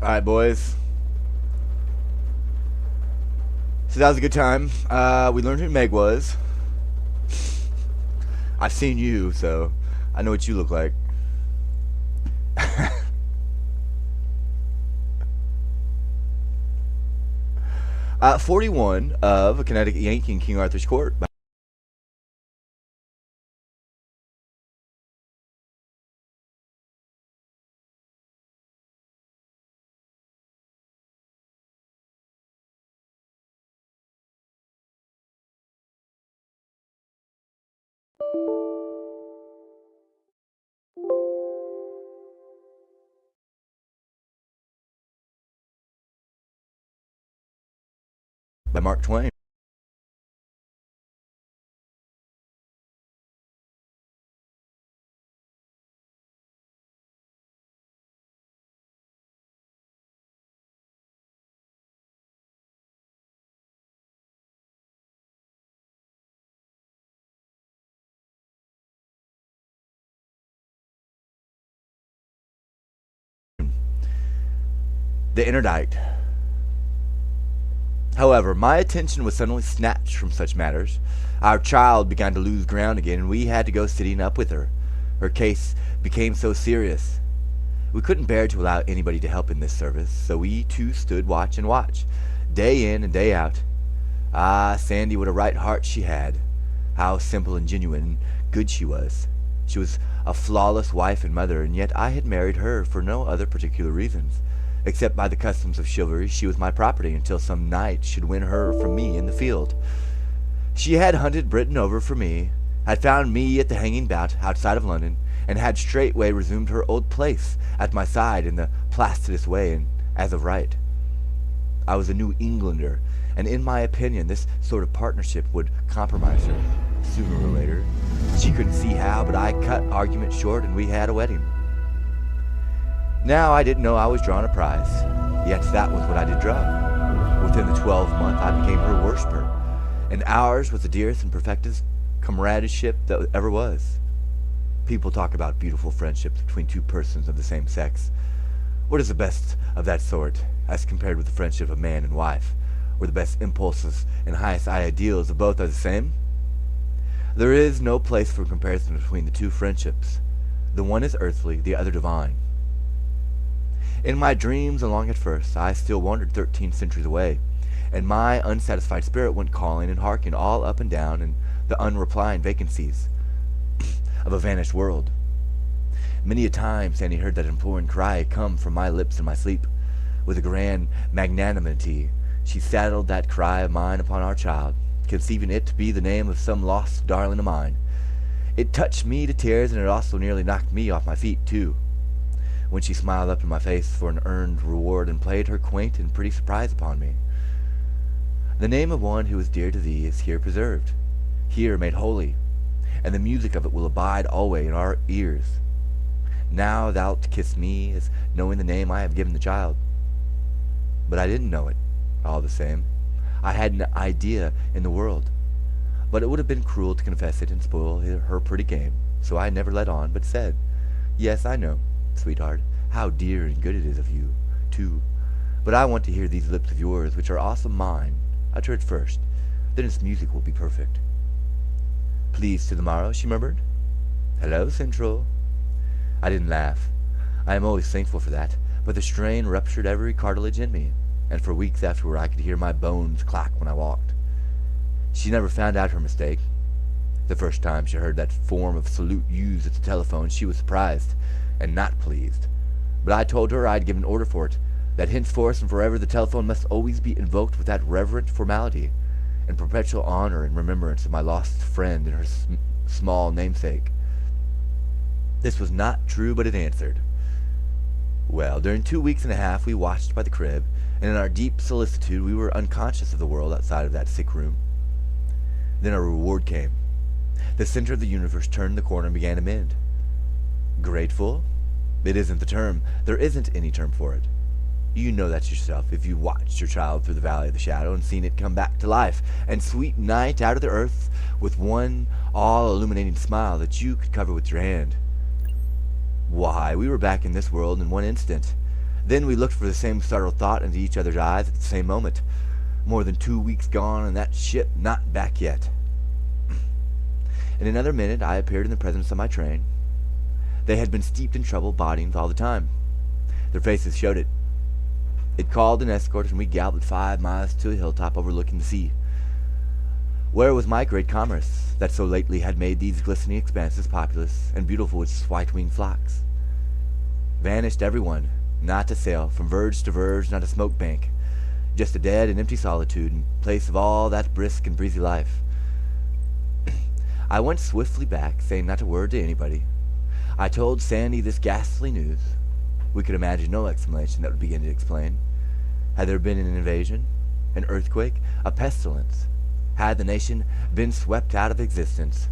Alright, boys. So that was a good time. We learned who Meg was. I've seen you, so I know what you look like. 41 of a Connecticut Yankee in King Arthur's Court by Mark Twain. The interdict. However, my attention was suddenly snatched from such matters. Our child began to lose ground again, and we had to go sitting up with her. Her case became so serious. We couldn't bear to allow anybody to help in this service, so we too stood watch and watch, day in and day out. Ah, Sandy, what a right heart she had. How simple and genuine and good she was. She was a flawless wife and mother, and yet I had married her for no other particular reasons. Except by the customs of chivalry, she was my property until some knight should win her from me in the field. She had hunted Britain over for me, had found me at the hanging bout outside of London, and had straightway resumed her old place at my side in the placidest way and as of right. I was a New Englander, and in my opinion this sort of partnership would compromise her, sooner or later. She couldn't see how, but I cut argument short, and we had a wedding. Now, I didn't know I was drawing a prize, yet that was what I did draw. Within the 12th month, I became her worshipper, and ours was the dearest and perfectest comradeship that ever was. People talk about beautiful friendships between two persons of the same sex. What is the best of that sort, as compared with the friendship of man and wife, where the best impulses and highest ideals of both are the same? There is no place for comparison between the two friendships. The one is earthly, the other divine. In my dreams, along at first, I still wandered 13 centuries away, and my unsatisfied spirit went calling and harking all up and down in the unreplying vacancies of a vanished world. Many a time Sandy heard that imploring cry come from my lips in my sleep. With a grand magnanimity, she saddled that cry of mine upon our child, conceiving it to be the name of some lost darling of mine. It touched me to tears, and it also nearly knocked me off my feet, too, when she smiled up in my face for an earned reward and played her quaint and pretty surprise upon me. The name of one who is dear to thee is here preserved, here made holy, and the music of it will abide alway in our ears. Now thou'lt kiss me, as knowing the name I have given the child. But I didn't know it, all the same. I had an idea in the world, but it would have been cruel to confess it and spoil her pretty game, so I never let on, but said, "Yes, I know, sweetheart, how dear and good it is of you, too. But I want to hear these lips of yours, which are also mine, utter it first. Then its music will be perfect." "Please to the morrow," she murmured. "Hello, Central." I didn't laugh. I am always thankful for that, but the strain ruptured every cartilage in me, and for weeks afterward I could hear my bones clack when I walked. She never found out her mistake. The first time she heard that form of salute used at the telephone, she was surprised and not pleased. But I told her I had given order for it, that henceforth and forever the telephone must always be invoked with that reverent formality, in perpetual honor and remembrance of my lost friend and her small namesake. This was not true, but it answered. Well, during 2 weeks and a half we watched by the crib, and in our deep solicitude we were unconscious of the world outside of that sick room. Then our reward came. The center of the universe turned the corner and began to mend. Grateful? It isn't the term. There isn't any term for it. You know that yourself if you watched your child through the valley of the shadow and seen it come back to life and sweep night out of the earth with one all-illuminating smile that you could cover with your hand. Why, we were back in this world in one instant. Then we looked for the same startled thought into each other's eyes at the same moment. More than 2 weeks gone, and that ship not back yet. In another minute I appeared in the presence of my train. They had been steeped in troubled bodies all the time. Their faces showed it. It called an escort, and we galloped 5 miles to a hilltop overlooking the sea. Where was my great commerce, that so lately had made these glistening expanses populous and beautiful with white-winged flocks? Vanished everyone, not a sail, from verge to verge, not a smoke bank, just a dead and empty solitude in place of all that brisk and breezy life. I went swiftly back, saying not a word to anybody. I told Sandy this ghastly news. We could imagine no explanation that would begin to explain. Had there been an invasion, an earthquake, a pestilence? Had the nation been swept out of existence?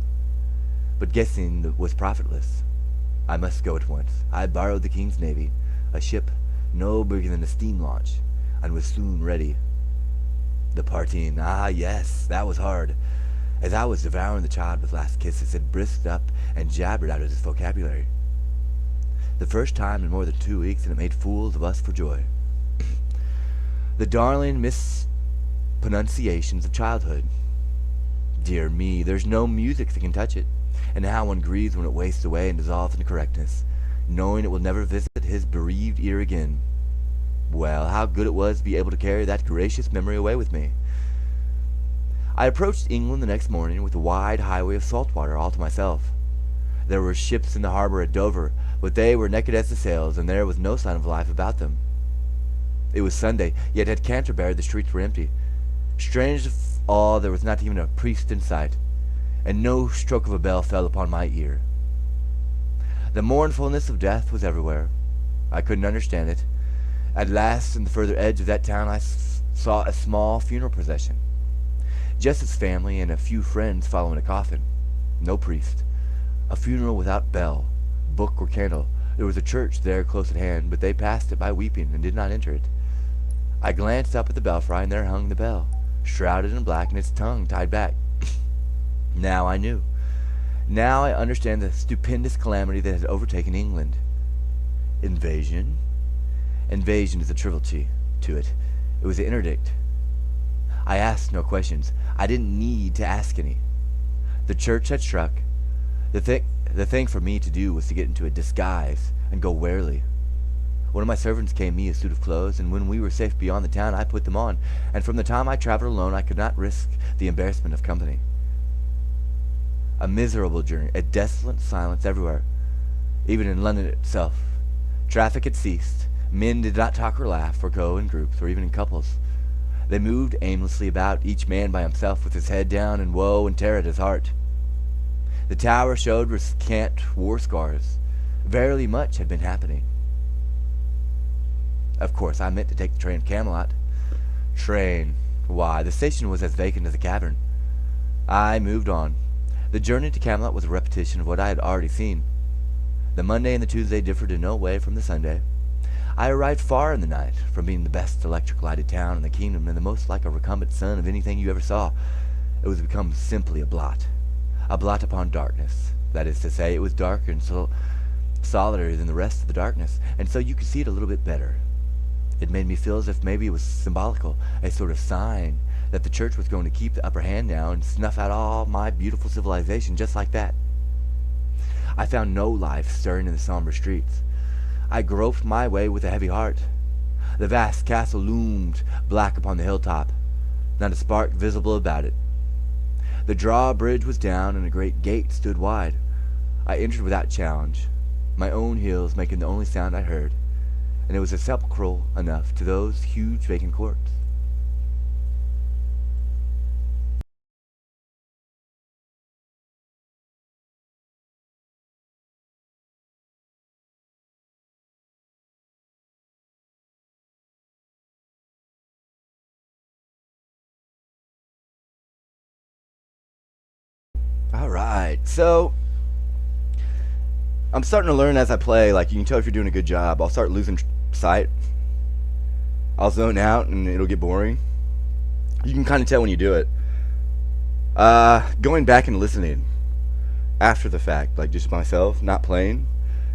But guessing was profitless. I must go at once. I borrowed the King's Navy, a ship no bigger than a steam launch, and was soon ready. The parting, yes, that was hard. As I was devouring the child with last kisses, it brisked up and jabbered out of his vocabulary. The first time in more than 2 weeks, and it made fools of us for joy. The darling mispronunciations of childhood. Dear me, there's no music that can touch it, and how one grieves when it wastes away and dissolves into correctness, knowing it will never visit his bereaved ear again. Well, how good it was to be able to carry that gracious memory away with me. I approached England the next morning with a wide highway of salt water all to myself. There were ships in the harbor at Dover, but they were naked as the sails, and there was no sign of life about them. It was Sunday, yet at Canterbury the streets were empty. Strange of all, there was not even a priest in sight, and no stroke of a bell fell upon my ear. The mournfulness of death was everywhere. I couldn't understand it. At last, in the further edge of that town, I saw a small funeral procession. Jess's family and a few friends following a coffin. No priest. A funeral without bell, book, or candle. There was a church there close at hand, but they passed it by weeping and did not enter it. I glanced up at the belfry, and there hung the bell, shrouded in black and its tongue tied back. Now I knew. Now I understand the stupendous calamity that had overtaken England. Invasion? Invasion is a triviality to it. It was the interdict. I asked no questions. I didn't need to ask any. The church had struck. The thing for me to do was to get into a disguise and go warily. One of my servants gave me a suit of clothes, and when we were safe beyond the town, I put them on, and from the time I traveled alone, I could not risk the embarrassment of company. A miserable journey, a desolate silence everywhere, even in London itself. Traffic had ceased. Men did not talk or laugh or go in groups or even in couples. They moved aimlessly about, each man by himself with his head down and woe and terror at his heart. The tower showed scant war scars. Verily much had been happening. Of course, I meant to take the train to Camelot. Train. Why, the station was as vacant as a cavern. I moved on. The journey to Camelot was a repetition of what I had already seen. The Monday and the Tuesday differed in no way from the Sunday. I arrived far in the night, from being the best electric-lighted town in the kingdom and the most like a recumbent sun of anything you ever saw. It was become simply a blot upon darkness. That is to say, it was darker and so solitary than the rest of the darkness, and so you could see it a little bit better. It made me feel as if maybe it was symbolical, a sort of sign that the church was going to keep the upper hand now and snuff out all my beautiful civilization just like that. I found no life stirring in the somber streets. I groped my way with a heavy heart. The vast castle loomed black upon the hilltop, not a spark visible about it. The drawbridge was down, and a great gate stood wide. I entered without challenge, my own heels making the only sound I heard, and it was a sepulchral enough to those huge vacant courts. Alright, so I'm starting to learn as I play. Like, you can tell if you're doing a good job. I'll start losing sight. I'll zone out and it'll get boring. You can kind of tell when you do it. Going back and listening after the fact, like just myself, not playing,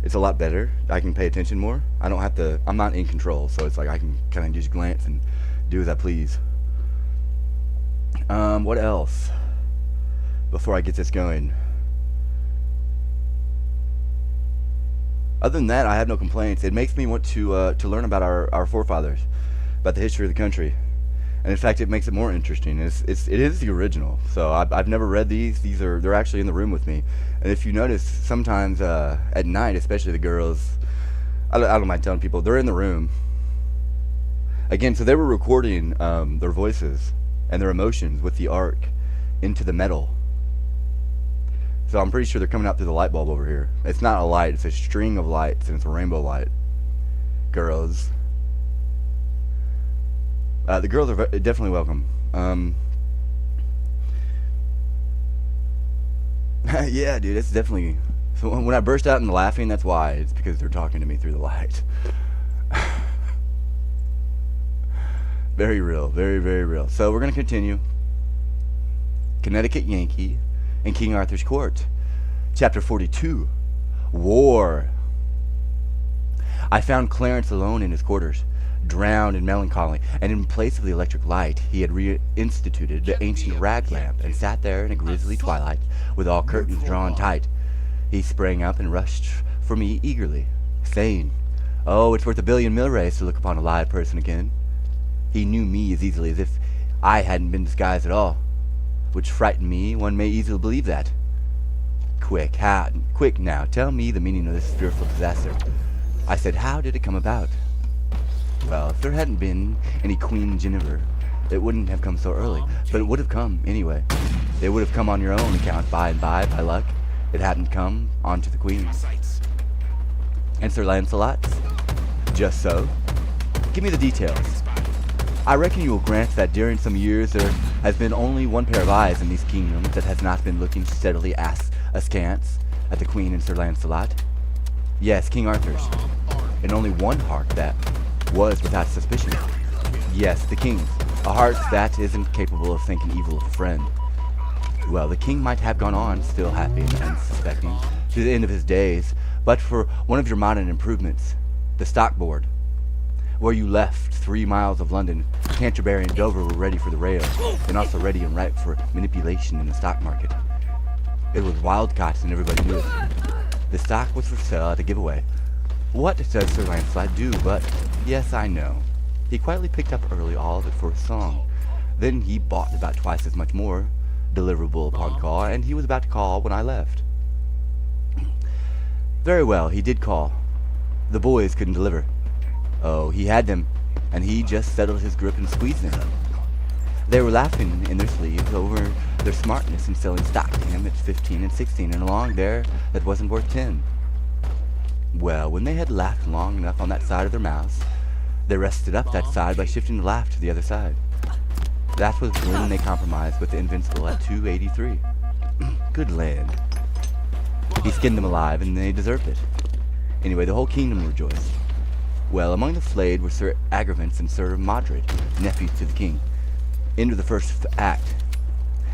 It's a lot better. I can pay attention more. I don't have to, I'm not in control, so it's like I can kind of just glance and do as I please. What else? Before I get this going. Other than that, I have no complaints. It makes me want to learn about our forefathers, about the history of the country. And in fact, it makes it more interesting. It is the original. So I've never read these. They're actually in the room with me. And if you notice, sometimes at night, especially the girls, I don't mind telling people, they're in the room. Again, so they were recording their voices and their emotions with the arc into the metal. So I'm pretty sure they're coming out through the light bulb over here. It's not a light, it's a string of lights, and it's a rainbow light. Girls. The girls are definitely welcome. Yeah, dude, it's definitely... So when I burst out in laughing, that's why. It's because they're talking to me through the light. Very real. Very, very real. So we're going to continue. Connecticut Yankee and King Arthur's Court. Chapter 42. War. I found Clarence alone in his quarters, drowned in melancholy, and in place of the electric light, he had reinstituted the ancient rag lamp, and sat there in a grisly twilight, with all curtains drawn tight. He sprang up and rushed for me eagerly, saying, "Oh, it's worth 1,000,000,000 milrays to look upon a live person again." He knew me as easily as if I hadn't been disguised at all, which frightened me. One may easily believe that. Quick now, tell me the meaning of this fearful disaster." I said, "How did it come about?" "Well, if there hadn't been any Queen Jennifer, it wouldn't have come so early, but it would have come anyway. It would have come on your own account by and by luck. It hadn't come on to the Queen." "And Sir Lancelot's?" "Just so. Give me the details." "I reckon you will grant that during some years there has been only one pair of eyes in these kingdoms that has not been looking steadily askance at the Queen and Sir Lancelot?" "Yes, King Arthur's. And only one heart that was without suspicion." "Yes, the King's. A heart that isn't capable of thinking evil of a friend." "Well, the King might have gone on, still happy and unsuspecting, to the end of his days, but for one of your modern improvements, the stock board. Where you left 3 miles of London, Canterbury and Dover were ready for the rail, and also ready and ripe for manipulation in the stock market. It was wild-caught and everybody knew it. The stock was for sale at a giveaway. What does Sir Lancelot do but... Yes, I know. He quietly picked up early all of it for a song. Then he bought about twice as much more, deliverable upon call, and he was about to call when I left." "Very well, he did call. The boys couldn't deliver." "Oh, he had them, and he just settled his grip and squeezed them. They were laughing in their sleeves over their smartness in selling stock to him at 15 and 16, and along there that wasn't worth 10. Well, when they had laughed long enough on that side of their mouths, they rested up that side by shifting the laugh to the other side. That was when they compromised with the Invincible at 283. Good land. He skinned them alive, and they deserved it. Anyway, the whole kingdom rejoiced. Well, among the flayed were Sir Agrivance and Sir Modred, nephews to the king. Into the first act.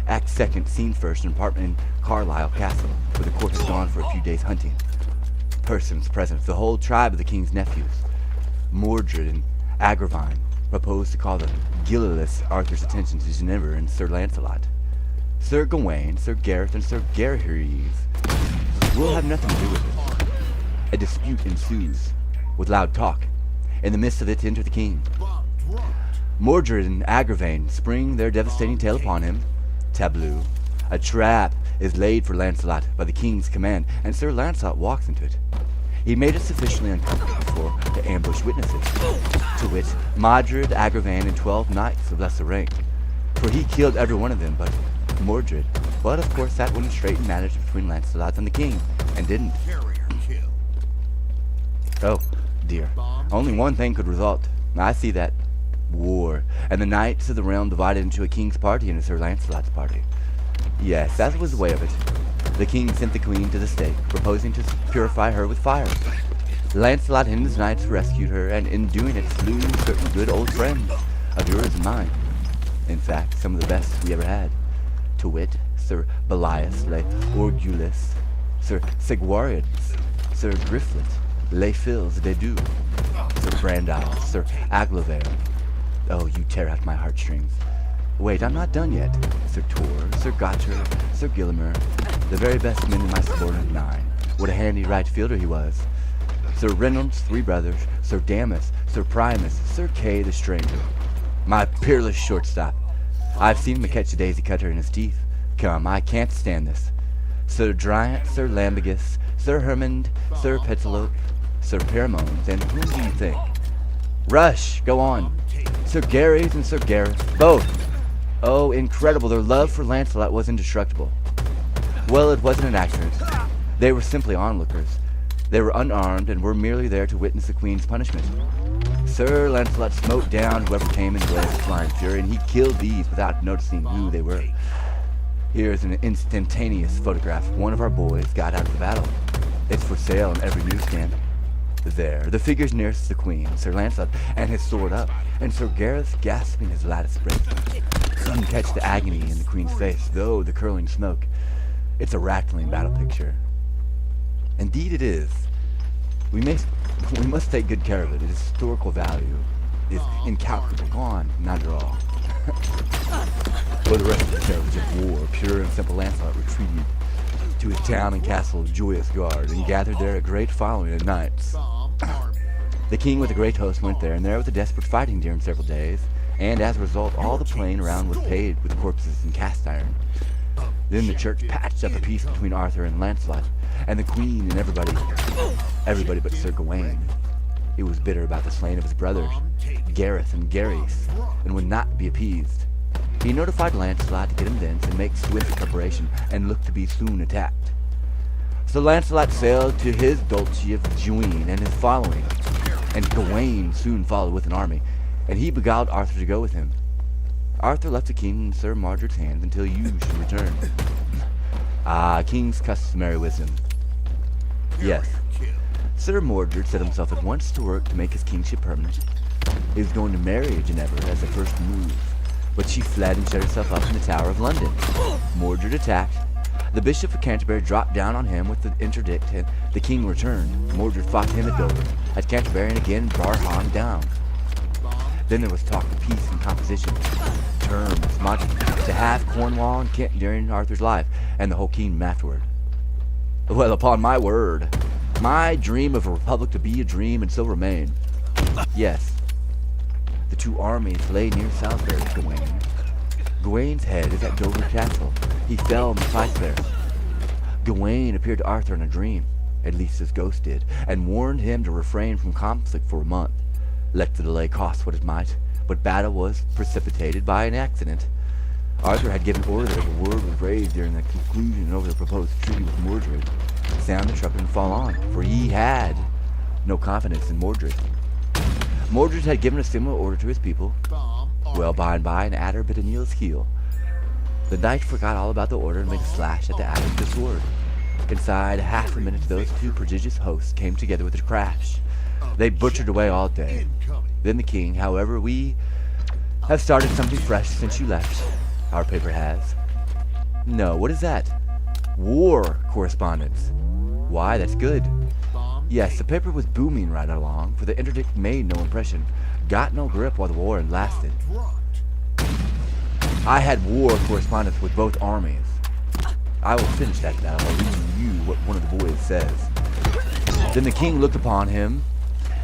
Act second, scene first, an apartment in Carlisle Castle, where the court has gone for a few days hunting. Persons present, the whole tribe of the king's nephews. Mordred and Agravain proposed to call the guileless Arthur's attention to Ginevra and Sir Lancelot. Sir Gawain, Sir Gareth, and Sir Gareth will have nothing to do with it. A dispute ensues, with loud talk. In the midst of it enter the king. Mordred and Agravain spring their devastating tale upon him. Tableau. A trap is laid for Lancelot by the king's command, and Sir Lancelot walks into it. He made it sufficiently uncomfortable to ambush witnesses, to wit, Modred, Agravain, and 12 knights of lesser rank. For he killed every one of them but Mordred. But of course that wouldn't straighten matters between Lancelot and the king, and didn't. Oh, dear. Only one thing could result. I see that. War. And the knights of the realm divided into a king's party and a Sir Lancelot's party. Yes, that was the way of it. The king sent the queen to the stake, proposing to purify her with fire. Lancelot and his knights rescued her, and in doing it slew certain good old friends of yours and mine. In fact, some of the best we ever had. To wit, Sir Belias le Orgulus, Sir Segwarides, Sir Griflet, Les Fils de Dieu, Sir Brandiles, Sir Aglovale. Oh, you tear out my heartstrings. Wait, I'm not done yet. Sir Tor, Sir Gotter, Sir Gillimer, the very best men in my subordinate 9. What a handy right fielder he was. Sir Reynolds, 3 brothers, Sir Damus, Sir Primus, Sir Kay the Stranger. My peerless shortstop. I've seen him catch a daisy cutter in his teeth. Come, I can't stand this. Sir Driant, Sir Lambagus, Sir Hermond, Sir Petalope, Sir Paramones, and whom do you think? Rush, go on. Sir Gareth and Sir Gareth, both. Oh, incredible, their love for Lancelot was indestructible. Well, it wasn't an accident. They were simply onlookers. They were unarmed and were merely there to witness the Queen's punishment. Sir Lancelot smote down whoever came in the way of his flying fury, and he killed these without noticing who they were. Here's an instantaneous photograph. One of our boys got out of the battle. It's for sale on every newsstand. There, the figures nearest the Queen, Sir Lancelot, and his sword up, and Sir Gareth gasping his lattice breath. Some catch the agony in the Queen's face, though the curling smoke. It's a rattling battle picture. Indeed it is. We must take good care of it. Its historical value is incalculable. Go on, not at all. For the rest of the terrors of war, pure and simple Lancelot retreated to his town and castle of Joyous Guard, and gathered there a great following of knights. The king with a great host went there, and there was a desperate fighting during several days, and as a result all the plain around was paved with corpses and cast iron. Then the church patched up a peace between Arthur and Lancelot, and the Queen and everybody but Sir Gawain. He was bitter about the slaying of his brothers, Gareth and Gareth, and would not be appeased. He notified Lancelot to get him thence and make swift preparation, and looked to be soon attacked. So Lancelot sailed to his duchy of Twain and his following, and Gawain soon followed with an army, and he beguiled Arthur to go with him. Arthur left the king in Sir Mordred's hands until you should return. King's customary wisdom. Yes. Sir Mordred set himself at once to work to make his kingship permanent. He was going to marry Ginevra as a first move, but she fled and shut herself up in the Tower of London. Mordred attacked. The Bishop of Canterbury dropped down on him with the interdict, and the king returned. Mordred fought him at Dover, at Canterbury, and again bar hung down. Then there was talk of peace and composition, terms, to have Cornwall and Kent during Arthur's life, and the whole kingdom afterward. Well, upon my word, my dream of a republic to be a dream and so remain. Yes, the 2 armies lay near Salisbury, Gawain. Gawain's head is at Dover Castle. He fell in the fight there. Gawain appeared to Arthur in a dream, at least his ghost did, and warned him to refrain from conflict for a month. Let the delay cost what it might, but battle was precipitated by an accident. Arthur had given order that a word was raised during the conclusion over the proposed treaty with Mordred. Sound the trumpet and fall on, for he had no confidence in Mordred. Mordred had given a similar order to his people. Well, by and by, an adder bit Aeneas's heel. The knight forgot all about the order and made a slash at the adder with his sword. Inside half a minute, those 2 prodigious hosts came together with a crash. They butchered away all day. Then the king, however, we have started something fresh since you left. Our paper has. No, what is that? War correspondence. Why, that's good. Yes, the paper was booming right along, for the interdict made no impression, got no grip while the war lasted. I had war correspondence with both armies. I will finish that now by reading you what one of the boys says. Then the king looked upon him,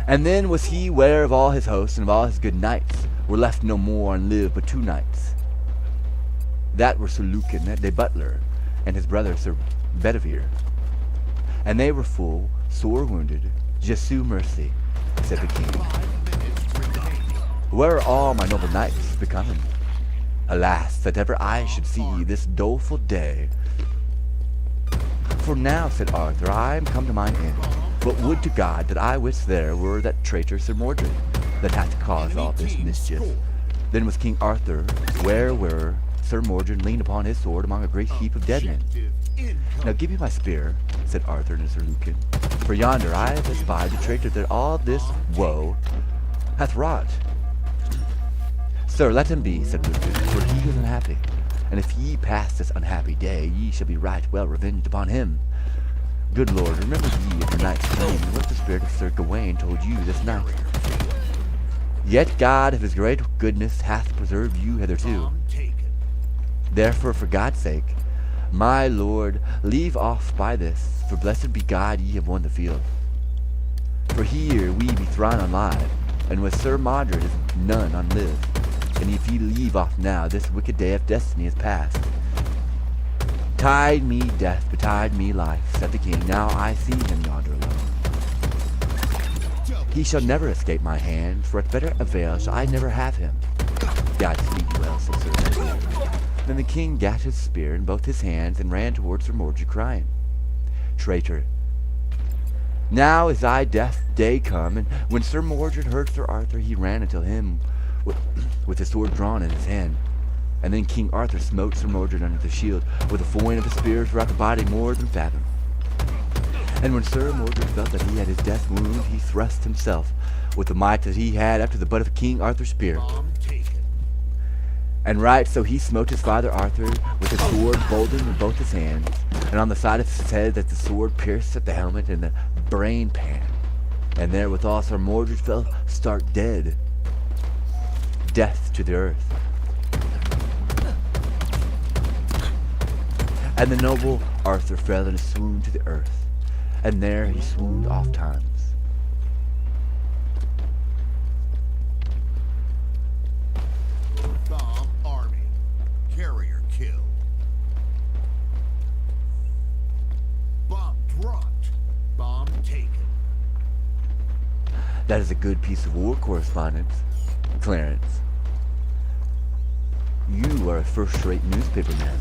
and then was he ware of all his hosts and of all his good knights. Were left no more and lived but 2 knights. That were Sir Lucan de Butler, and his brother Sir Bedivere. And they were full, sore wounded. Jesu mercy, said the king. Where are all my noble knights become? Alas, that ever I should see this doleful day. For now, said Arthur, I am come to mine end. But would to God that I wist there were that traitor Sir Mordred, that hath caused all this mischief. Then was King Arthur, where Sir Mordred leaned upon his sword among a great heap of dead men. Now give me my spear, said Arthur to Sir Lucan, for yonder I have espied the traitor that all this woe hath wrought. Sir, let him be, said Lucan, for he is unhappy, and if ye pass this unhappy day, ye shall be right well revenged upon him. Good Lord, remember ye of your night's dream, and what the spirit of Sir Gawain told you this night. Yet God of his great goodness hath preserved you hitherto. Therefore, for God's sake, my lord, leave off by this, for blessed be God ye have won the field. For here we be thrown on live, and with Sir Modred is none on live. And if ye leave off now, this wicked day of destiny is past. Tide me death, betide me life, said the king. Now I see him yonder alone. He shall never escape my hand, for at better avail shall I never have him. God speed you well, said Sir Gawain. Then the king gat his spear in both his hands, and ran towards Sir Mordred, crying, Traitor, now is thy death day come. And when Sir Mordred heard Sir Arthur, he ran until him with his sword drawn in his hand. And then King Arthur smote Sir Mordred under the shield with the foin of his spear throughout the body more than fathom. And when Sir Mordred felt that he had his death wound, he thrust himself with the might that he had after the butt of King Arthur's spear. And right so he smote his father Arthur with his sword bolden in both his hands, and on the side of his head that the sword pierced at the helmet and the brain pan. And therewithal Sir Mordred fell stark dead, death to the earth. And the noble Arthur fell in a swoon to the earth, and there he swooned oft times. Bomb army. Carrier killed. Bomb dropped. Bomb taken. That is a good piece of war correspondence, Clarence. You are a first-rate newspaper man.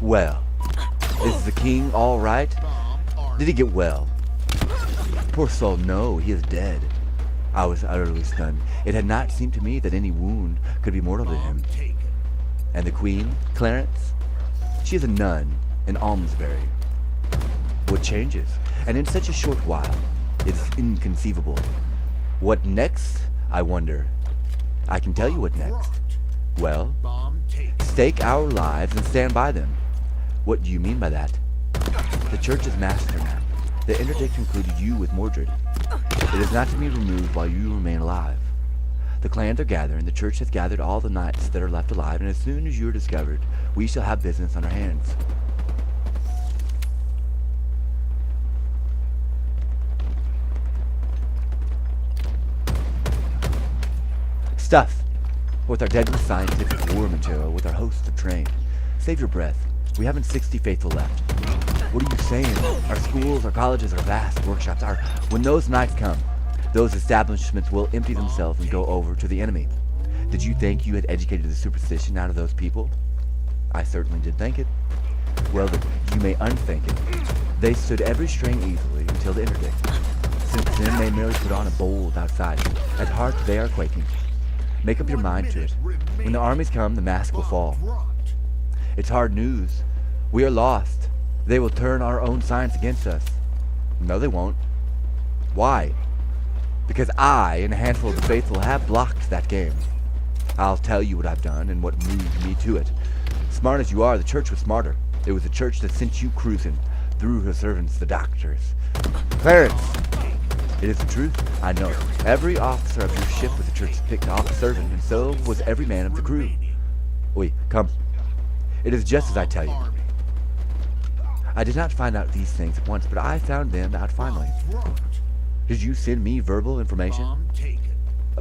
Well, is the king all right? Did he get well? Poor soul, no, he is dead. I was utterly stunned. It had not seemed to me that any wound could be mortal to him. And the queen, Clarence? She is a nun in Almsbury. What changes? And in such a short while. It's inconceivable. What next, I wonder? I can tell you what next. Well, stake our lives and stand by them. What do you mean by that? The church is master now. The interdict included you with Mordred. It is not to be removed while you remain alive. The clans are gathering. The church has gathered all the knights that are left alive, and as soon as you are discovered, we shall have business on our hands. Stuff! With our deadly scientific war material, with our hosts of train. Save your breath. We haven't 60 faithful left. What are you saying? Our schools, our colleges, our vast workshops, when those nights come, those establishments will empty themselves and go over to the enemy. Did you think you had educated the superstition out of those people? I certainly did think it. Well, then, you may unthink it. They stood every strain easily until the interdict. Since then, they merely put on a bold outside. At heart, they are quaking. Make up your mind to it. When the armies come, the mask will fall. It's hard news. We are lost. They will turn our own science against us. No, they won't. Why? Because I and a handful of the faithful have blocked that game. I'll tell you what I've done and what moved me to it. Smart as you are, the church was smarter. It was the church that sent you cruising, through her servants, the doctors. Clarence! It is the truth, I know. Every officer of your ship with the church picked off a servant, and so was every man of the crew. Oi, come. It is just as I tell you. I did not find out these things at once, but I found them out finally. Did you send me verbal information?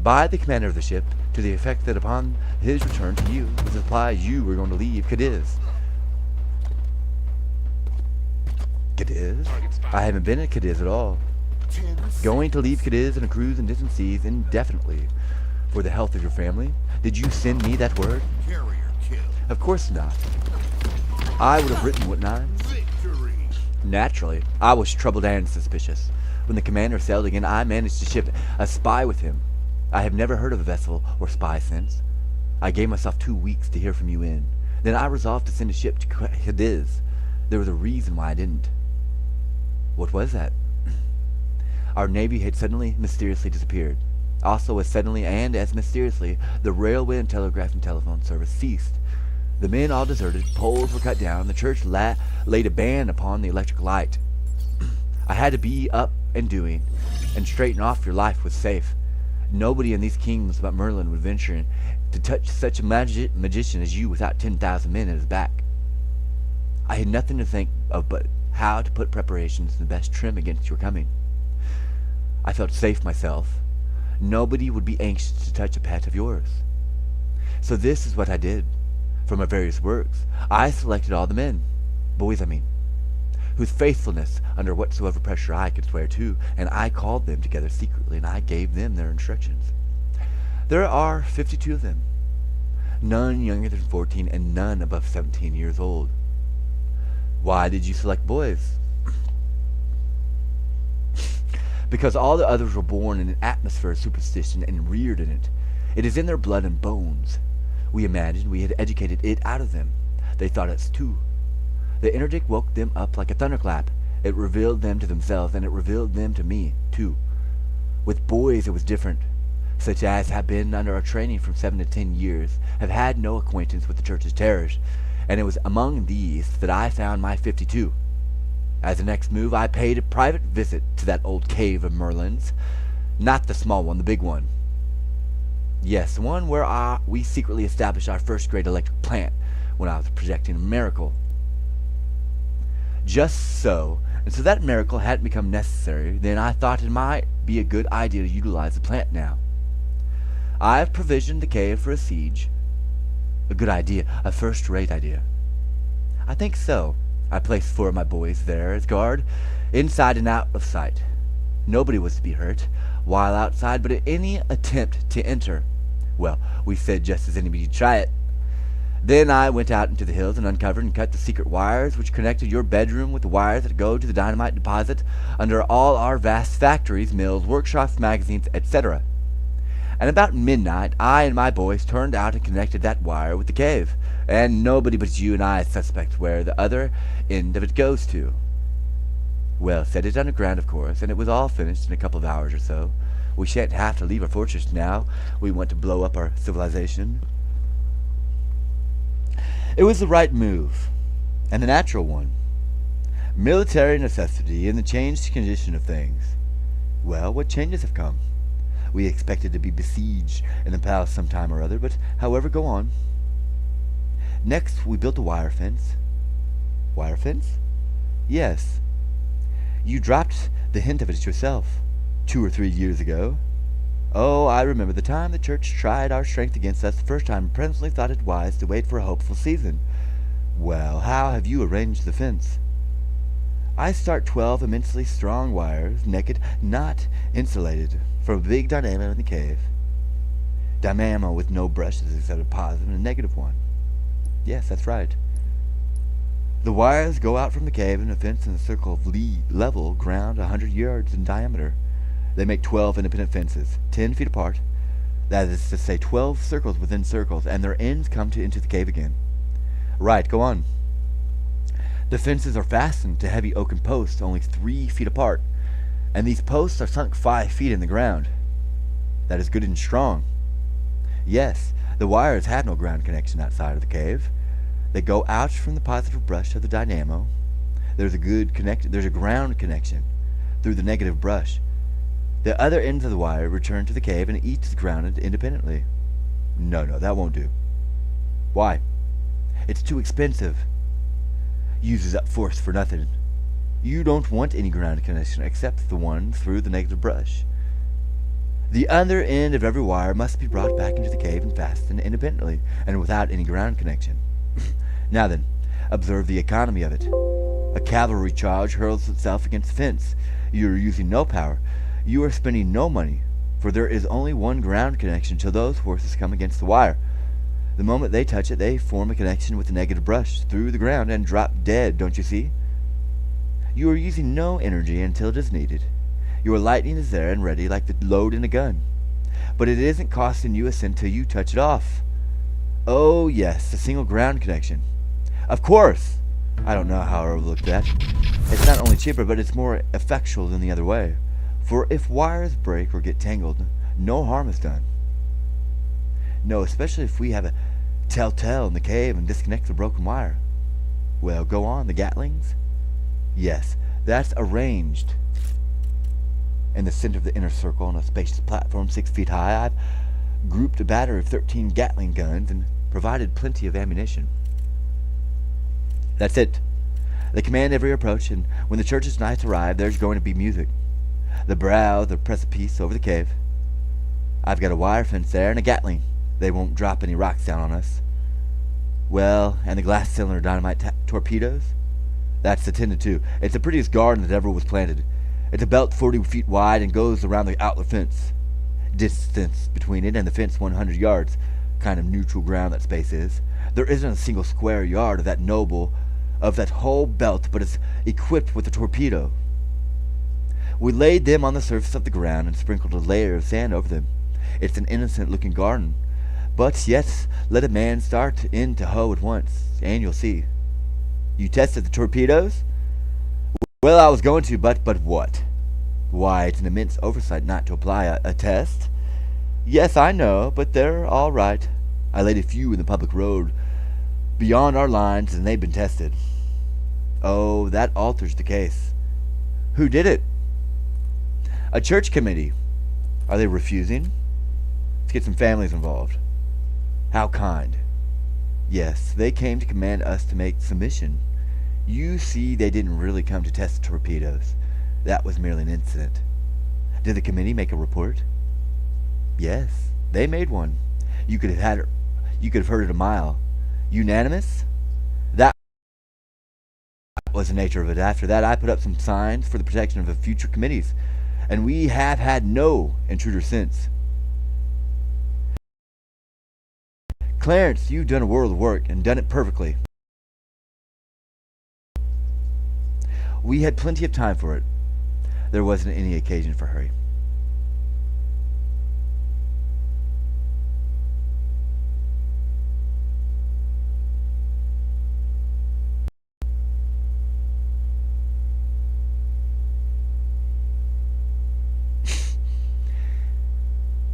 By the commander of the ship, to the effect that upon his return to you, the supplies you were going to leave Cadiz. Cadiz? I haven't been at Cadiz at all. Going to leave Cadiz and a cruise in distant seas indefinitely. For the health of your family? Did you send me that word? Of course not. I would have written, wouldn't I? Naturally, I was troubled and suspicious. When the commander sailed again, I managed to ship a spy with him. I have never heard of a vessel or spy since. I gave myself 2 weeks to hear from you in. Then I resolved to send a ship to Cadiz. There was a reason why I didn't. What was that? Our Navy had suddenly, mysteriously disappeared. Also, as suddenly and as mysteriously, the railway and telegraph and telephone service ceased. The men all deserted, poles were cut down, the church laid a ban upon the electric light. I had to be up and doing, and straighten off your life was safe. Nobody in these kingdoms but Merlin would venture to touch such a magician as you without 10,000 men at his back. I had nothing to think of but how to put preparations in the best trim against your coming. I felt safe myself. Nobody would be anxious to touch a pet of yours. So this is what I did. From our various works, I selected all the men, boys I mean, whose faithfulness under whatsoever pressure I could swear to, and I called them together secretly, and I gave them their instructions. There are 52 of them, none younger than 14 and none above 17 years old. Why did you select boys? Because all the others were born in an atmosphere of superstition and reared in it. It is in their blood and bones. We imagined we had educated it out of them. They thought us too. The interdict woke them up like a thunderclap. It revealed them to themselves, and it revealed them to me, too. With boys it was different. Such as have been under our training from 7 to 10 years, have had no acquaintance with the church's terrors, and it was among these that I found my 52. As a next move, I paid a private visit to that old cave of Merlin's. Not the small one, the big one. Yes, the one where we secretly established our first-grade electric plant when I was projecting a miracle. Just so, and so that miracle hadn't become necessary, then I thought it might be a good idea to utilize the plant now. I've provisioned the cave for a siege. A good idea, a first-rate idea. I think so. I placed 4 of my boys there as guard, inside and out of sight. Nobody was to be hurt while outside, but at any attempt to enter, well, we said just as anybody'd try it. Then I went out into the hills and uncovered and cut the secret wires which connected your bedroom with the wires that go to the dynamite deposit under all our vast factories, mills, workshops, magazines, etc. And about midnight, I and my boys turned out and connected that wire with the cave, and nobody but you and I suspect where the other end of it goes to. Well, set it underground, of course, and it was all finished in a couple of hours or so. We shan't have to leave our fortress now. We want to blow up our civilization. It was the right move, and the natural one. Military necessity and the changed condition of things. Well, what changes have come? We expected to be besieged in the palace some time or other, but however, go on. Next, we built a wire fence. Wire fence? Yes. You dropped the hint of it yourself 2 or 3 years ago. Oh, I remember the time the church tried our strength against us the first time and presently thought it wise to wait for a hopeful season. Well, how have you arranged the fence? I start 12 immensely strong wires, naked, not insulated, from a big dynamo in the cave. Dynamo with no brushes except a positive and a negative one. Yes, that's right. The wires go out from the cave in a fence in a circle of level ground 100 yards in diameter. They make 12 independent fences, 10 feet apart. That is to say 12 circles within circles, and their ends come into the cave again. Right, go on. The fences are fastened to heavy oaken posts only 3 feet apart, and these posts are sunk 5 feet in the ground. That is good and strong. Yes, the wires have no ground connection outside of the cave. They go out from the positive brush of the dynamo. There's a ground connection through the negative brush. The other ends of the wire return to the cave and each is grounded independently. No, that won't do. Why? It's too expensive. Uses up force for nothing. You don't want any ground connection except the one through the negative brush. The other end of every wire must be brought back into the cave and fastened independently and without any ground connection. Now then, observe the economy of it. A cavalry charge hurls itself against the fence. You are using no power. You are spending no money, for there is only one ground connection till those horses come against the wire. The moment they touch it, they form a connection with the negative brush through the ground and drop dead, don't you see? You are using no energy until it is needed. Your lightning is there and ready like the load in a gun. But it isn't costing you a cent till you touch it off. Oh, yes, a single ground connection. Of course! I don't know how I overlooked that. It's not only cheaper, but it's more effectual than the other way. For if wires break or get tangled, no harm is done. No, especially if we have a telltale in the cave and disconnect the broken wire. Well, go on, the Gatlings? Yes, that's arranged. In the center of the inner circle on a spacious platform 6 feet high, I've grouped a battery of 13 Gatling guns and provided plenty of ammunition. That's it. They command every approach, and when the church's knights arrive, there's going to be music. The brow of the precipice over the cave. I've got a wire fence there and a Gatling. They won't drop any rocks down on us. Well, and the glass cylinder dynamite torpedoes? That's attended to. It's the prettiest garden that ever was planted. It's a belt 40 feet wide and goes around the outlet fence. Distance between it and the fence 100 yards. Kind of neutral ground that space is. There isn't a single square yard of that whole belt, but it's equipped with a torpedo. We laid them on the surface of the ground and sprinkled a layer of sand over them. It's an innocent-looking garden. But yet, let a man start in to hoe at once, and you'll see. You tested the torpedoes? Well, I was going to, but what? Why, it's an immense oversight not to apply a test. Yes, I know, but they're all right. I laid a few in the public road beyond our lines, and they've been tested. Oh, that alters the case. Who did it? A church committee. Are they refusing? Let's get some families involved. How kind. Yes, they came to command us to make submission. You see, they didn't really come to test the torpedoes. That was merely an incident. Did the committee make a report? Yes, they made one. You could have heard it a mile. Unanimous? That was the nature of it. After that, I put up some signs for the protection of the future committees, and we have had no intruder since. Clarence, you've done a world of work, and done it perfectly. We had plenty of time for it. There wasn't any occasion for hurry.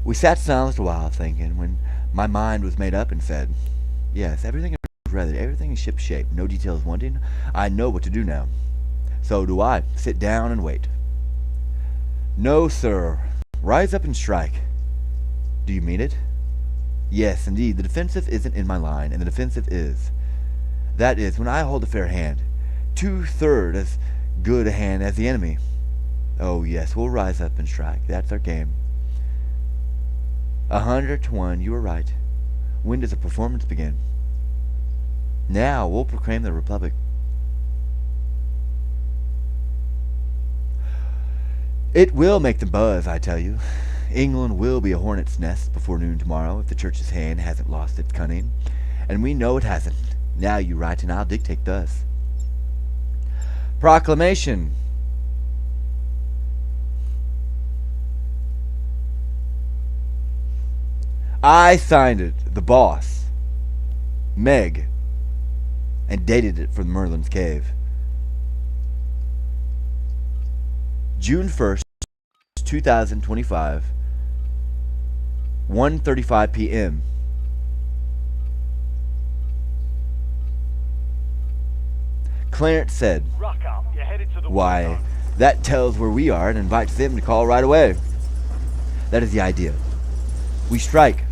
We sat silent a while, thinking, when my mind was made up and said, yes, everything is ready, everything is ship-shape, no details wanting. I know what to do now. So do I. Sit down and wait. No, sir. Rise up and strike. Do you mean it? Yes, indeed. The defensive isn't in my line, and the defensive is. That is, when I hold a fair hand, 2/3 as good a hand as the enemy. Oh, yes, we'll rise up and strike. That's our game. 100-1, you were right. When does the performance begin? Now we'll proclaim the Republic. It will make them buzz, I tell you. England will be a hornet's nest before noon tomorrow if the church's hand hasn't lost its cunning. And we know it hasn't. Now you write and I'll dictate thus. Proclamation. I signed it, the boss, Meg, and dated it from Merlin's Cave. June 1st, 2025, 1:35 p.m. Clarence said, Ruck up. You're headed to the why, water. that tells where we are and invites them to call right away. That is the idea. We strike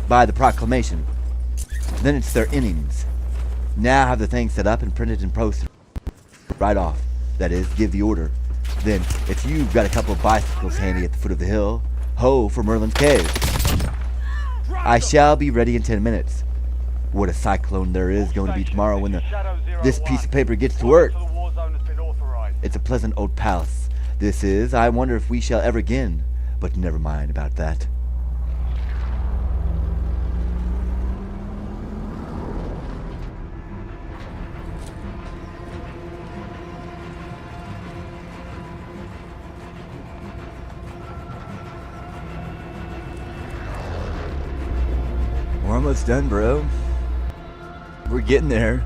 by the proclamation. Then it's their innings. Now have the thing set up and printed and posted right off. That is, give the order. Then, if you've got a couple of bicycles handy at the foot of the hill, ho for Merlin's Cave. I shall be ready in 10 minutes. What a cyclone there is going to be tomorrow when this piece of paper gets to work. It's a pleasant old palace. This is. I wonder if we shall ever again. But never mind about that. We're almost done, bro. We're getting there.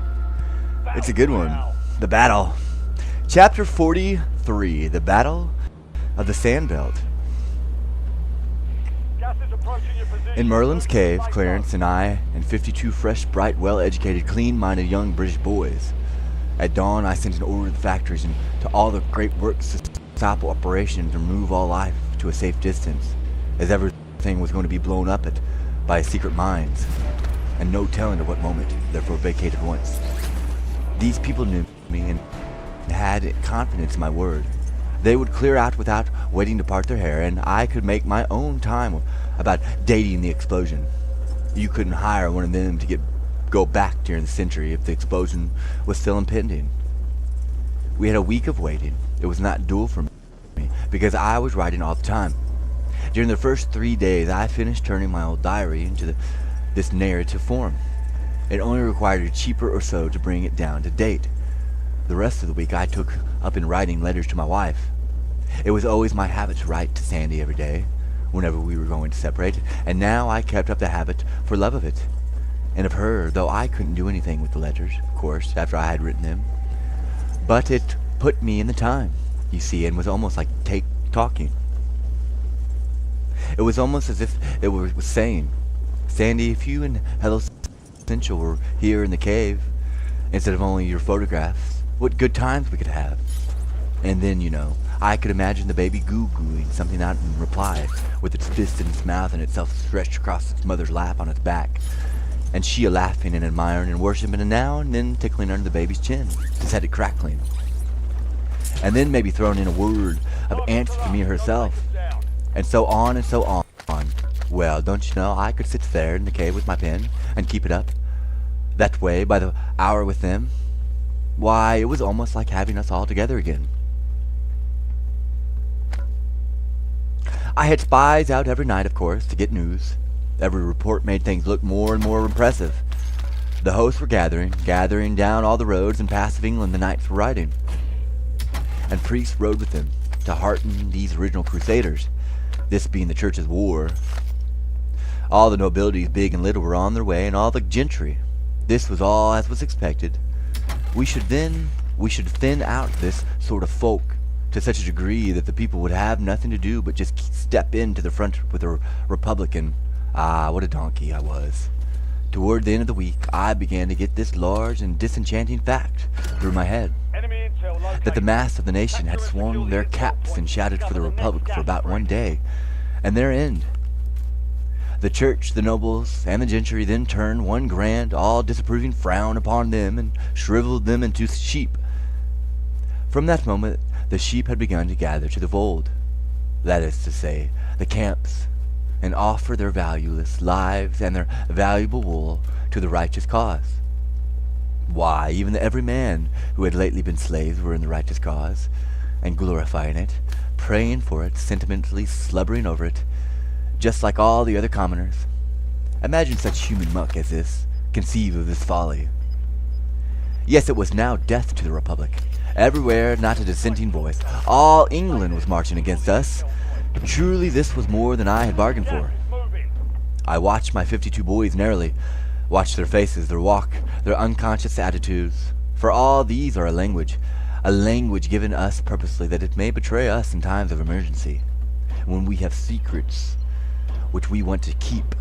It's a good one. The battle. Chapter 43. The battle of the Sandbelt. Gas is approaching your position. In Merlin's Move to cave, the safe Clarence zone. and I and 52 fresh, bright, well-educated, clean-minded young British boys. At dawn, I sent an order to the factories and to all the great works to stop operations and remove all life to a safe distance, as everything was going to be blown up by secret mines, and no telling at what moment, therefore vacated once. These people knew me and had confidence in my word. They would clear out without waiting to part their hair, and I could make my own time about dating the explosion. You couldn't hire one of them to go back during the century if the explosion was still impending. We had a week of waiting. It was not dual for me, because I was writing all the time. During the first 3 days, I finished turning my old diary into this narrative form. It only required a cheaper or so to bring it down to date. The rest of the week I took up in writing letters to my wife. It was always my habit to write to Sandy every day, whenever we were going to separate, and now I kept up the habit for love of it, and of her, though I couldn't do anything with the letters, of course, after I had written them. But it put me in the time, you see, and was almost like talking. It was almost as if it was saying, Sandy, if you and Hello Central were here in the cave, instead of only your photographs, what good times we could have. And then, I could imagine the baby goo-gooing something out in reply, with its fist in its mouth and itself stretched across its mother's lap on its back, and she a-laughing and admiring and worshipping and now and then tickling under the baby's chin, his head crackling. And then maybe throwing in a word of answer to me herself, and so on and so on. Well, don't you know, I could sit there in the cave with my pen and keep it up, that way, by the hour with them. Why, it was almost like having us all together again. I had spies out every night, of course, to get news. Every report made things look more and more impressive. The hosts were gathering down all the roads and paths of England the knights were riding. And priests rode with them to hearten these original crusaders, this being the church's war. All the nobilities, big and little, were on their way, and all the gentry. This was all as was expected. We should thin out this sort of folk to such a degree that the people would have nothing to do but just step into the front with a Republican. Ah, what a donkey I was. Toward the end of the week, I began to get this large and disenchanting fact through my head, Enemy intel located. that the mass of the nation had swung their caps and shouted for the Republic for about one day, and their end. The church, the nobles, and the gentry then turned one grand, all disapproving frown upon them and shriveled them into sheep. From that moment, the sheep had begun to gather to the fold, that is to say, the camps, and offer their valueless lives and their valuable wool to the righteous cause. Why, even every man who had lately been slaves were in the righteous cause, and glorifying it, praying for it, sentimentally slubbering over it, just like all the other commoners. Imagine such human muck as this, conceive of this folly. Yes, it was now death to the Republic. Everywhere, not a dissenting voice. All England was marching against us. Truly, this was more than I had bargained for. I watched my 52 boys narrowly, watched their faces, their walk, their unconscious attitudes. For all these are a language given us purposely that it may betray us in times of emergency, when we have secrets which we want to keep.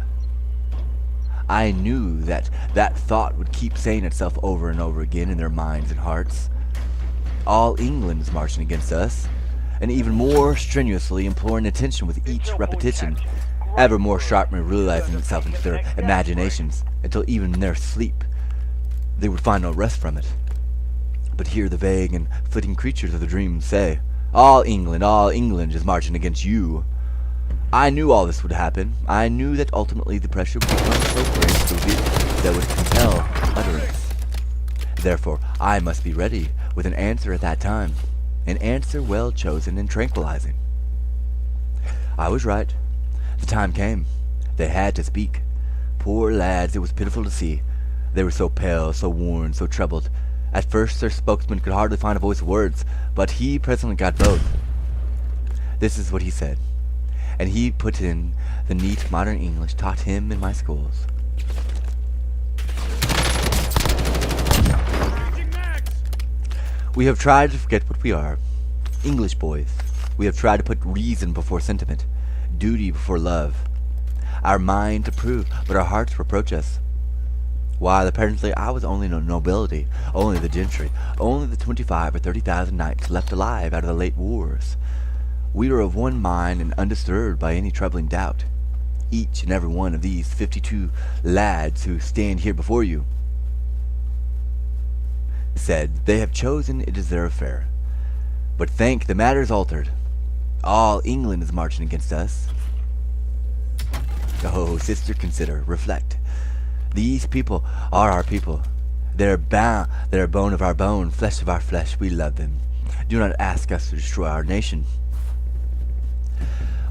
I knew that thought would keep saying itself over and over again in their minds and hearts. All England is marching against us, and even more strenuously imploring attention with each repetition, ever more sharply realizing itself into their imaginations, until even in their sleep they would find no rest from it, but hear the vague and flitting creatures of the dream say, all England is marching against you. I knew all this would happen. I knew that ultimately the pressure would become so great that would compel utterance. Therefore, I must be ready with an answer at that time, an answer well chosen and tranquilizing. I was right. The time came. They had to speak. Poor lads, it was pitiful to see. They were so pale, so worn, so troubled. At first their spokesman could hardly find a voice of words, but he presently got both. This is what he said, and he put in the neat modern English taught him in my schools. We have tried to forget what we are. English boys. We have tried to put reason before sentiment, duty before love. Our minds approve, but our hearts reproach us. While apparently I was only the nobility, only the gentry, only the 25 or 30,000 knights left alive out of the late wars. We were of one mind and undisturbed by any troubling doubt. Each and every one of these 52 lads who stand here before you said they have chosen it is their affair. But think, the matter is altered. All England is marching against us. Oh, sister, consider, reflect. These people are our people. They're bone of our bone, flesh of our flesh. We love them. Do not ask us to destroy our nation.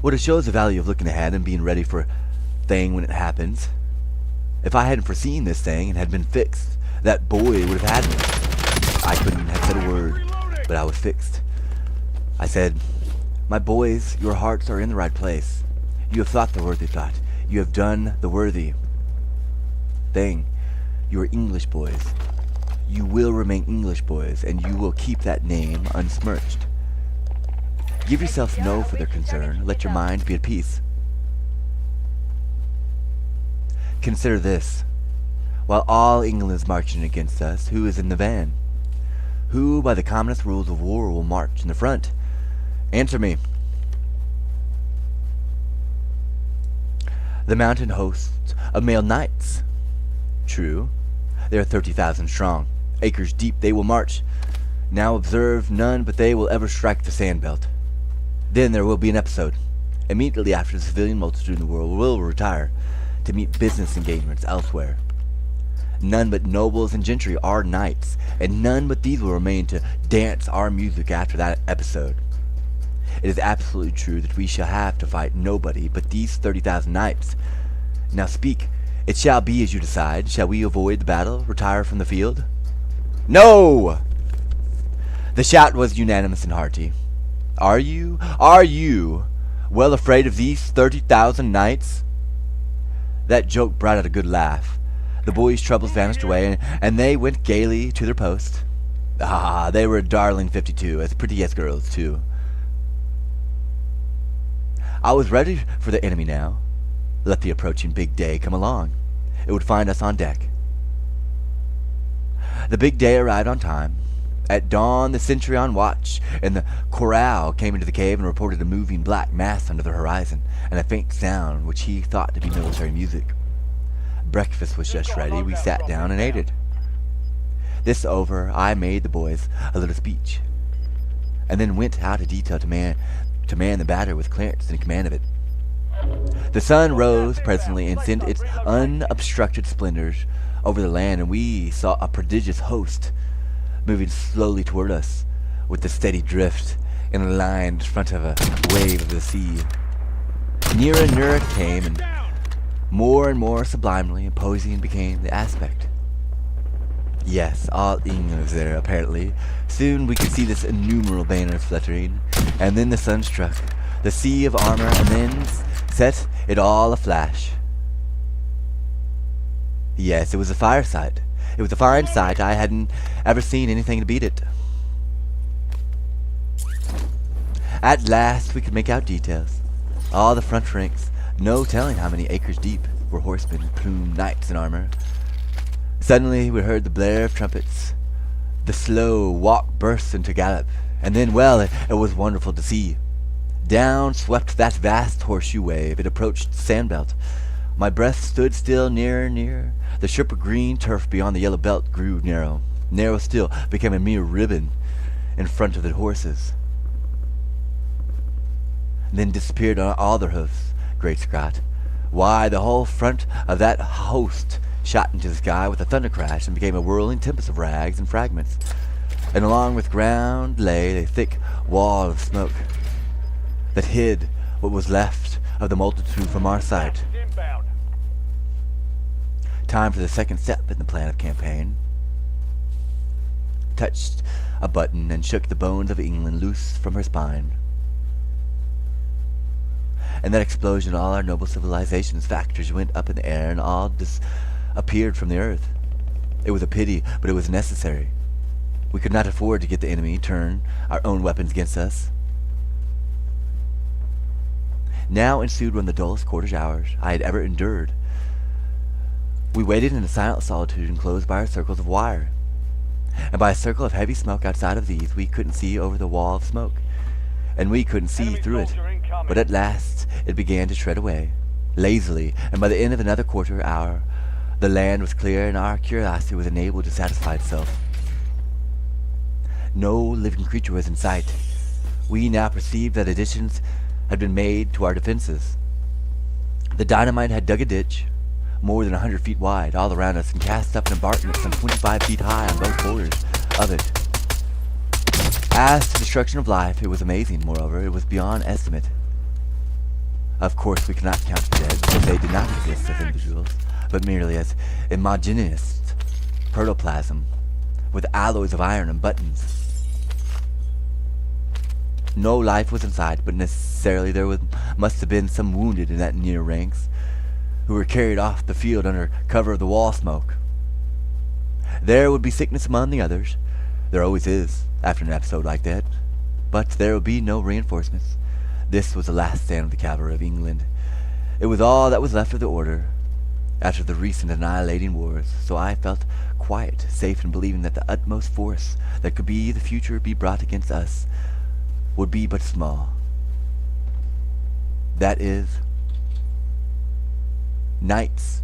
What it shows the value of looking ahead and being ready for a thing when it happens. If I hadn't foreseen this thing and had been fixed, that boy would have had me. I couldn't have said a word, but I was fixed. I said, my boys, your hearts are in the right place. You have thought the worthy thought. You have done the worthy thing. You are English boys. You will remain English boys, and you will keep that name unsmirched. Give yourselves no further concern. Let your minds be at peace. Consider this. While all England is marching against us, who is in the van? Who, by the commonest rules of war, will march in the front? Answer me. The mountain hosts of male knights. True. They are 30,000 strong. Acres deep they will march. Now observe, none but they will ever strike the sand belt. Then there will be an episode. Immediately after, the civilian multitude in the world will retire to meet business engagements elsewhere. None but nobles and gentry are knights, and none but these will remain to dance our music after that episode. It is absolutely true that we shall have to fight nobody but these 30,000 knights. Now speak. It shall be as you decide. Shall we avoid the battle, retire from the field? No! The shout was unanimous and hearty. Are you well afraid of these 30,000 knights? That joke brought out a good laugh. The boys' troubles vanished away, and they went gaily to their post. Ah, they were a darling 52, as pretty as girls, too. I was ready for the enemy now. Let the approaching big day come along. It would find us on deck. The big day arrived on time. At dawn, the sentry on watch in the corral came into the cave and reported a moving black mass under the horizon, and a faint sound which he thought to be military music. Breakfast was just ready. We sat down and ate it. This over, I made the boys a little speech, and then went out to detail to man the battery with Clarence in command of it. The sun rose presently and sent its unobstructed splendors over the land, and we saw a prodigious host moving slowly toward us with the steady drift in a line in front of a wave of the sea. Nearer and nearer it came, and more sublimely imposing became the aspect. Yes, all England was there, apparently. Soon we could see this innumerable banners fluttering, and then the sun struck, the sea of armor, and then set it all aflash. Yes, it was a fire sight. It was a fine sight. I hadn't ever seen anything to beat it. At last we could make out details. All the front ranks, no telling how many acres deep, were horsemen, plumed knights in armor. Suddenly we heard the blare of trumpets. The slow walk burst into gallop, and then, well, it was wonderful to see. Down swept that vast horseshoe wave. It approached the sand belt. My breath stood still, nearer and nearer. The strip of green turf beyond the yellow belt grew narrow. Narrow still, became a mere ribbon in front of the horses. Then disappeared on all their hoofs. Great Scott. Why, the whole front of that host shot into the sky with a thunder crash and became a whirling tempest of rags and fragments. And along with ground lay a thick wall of smoke that hid what was left of the multitude from our sight. Inbound. Time for the second step in the plan of campaign. Touched a button and shook the bones of England loose from her spine. In that explosion, all our noble civilization's factors went up in the air, and all disappeared from the earth. It was a pity, but it was necessary. We could not afford to get the enemy turn our own weapons against us. Now ensued one of the dullest quarter hours I had ever endured. We waited in a silent solitude enclosed by our circles of wire, and by a circle of heavy smoke outside of these we couldn't see over the wall of smoke, and we couldn't see Enemy through it. soldier incoming. But at last it began to shred away, lazily, and by the end of another quarter hour the land was clear and our curiosity was enabled to satisfy itself. No living creature was in sight. We now perceived that additions had been made to our defenses. The dynamite had dug a ditch, more than 100 feet wide, all around us, and cast up an embankment some 25 feet high on both borders of it. As to destruction of life, it was amazing. Moreover, it was beyond estimate. Of course, we cannot count the dead, because they did not exist as individuals, but merely as homogeneous protoplasm, with alloys of iron and buttons. No life was inside, but necessarily there must have been some wounded in that near ranks, who were carried off the field under cover of the wall smoke. There would be sickness among the others. There always is, after an episode like that. But there would be no reinforcements. This was the last stand of the cavalry of England. It was all that was left of the order, after the recent annihilating wars, so I felt quiet, safe in believing that the utmost force that could be the future be brought against us would be but small. That is, knights.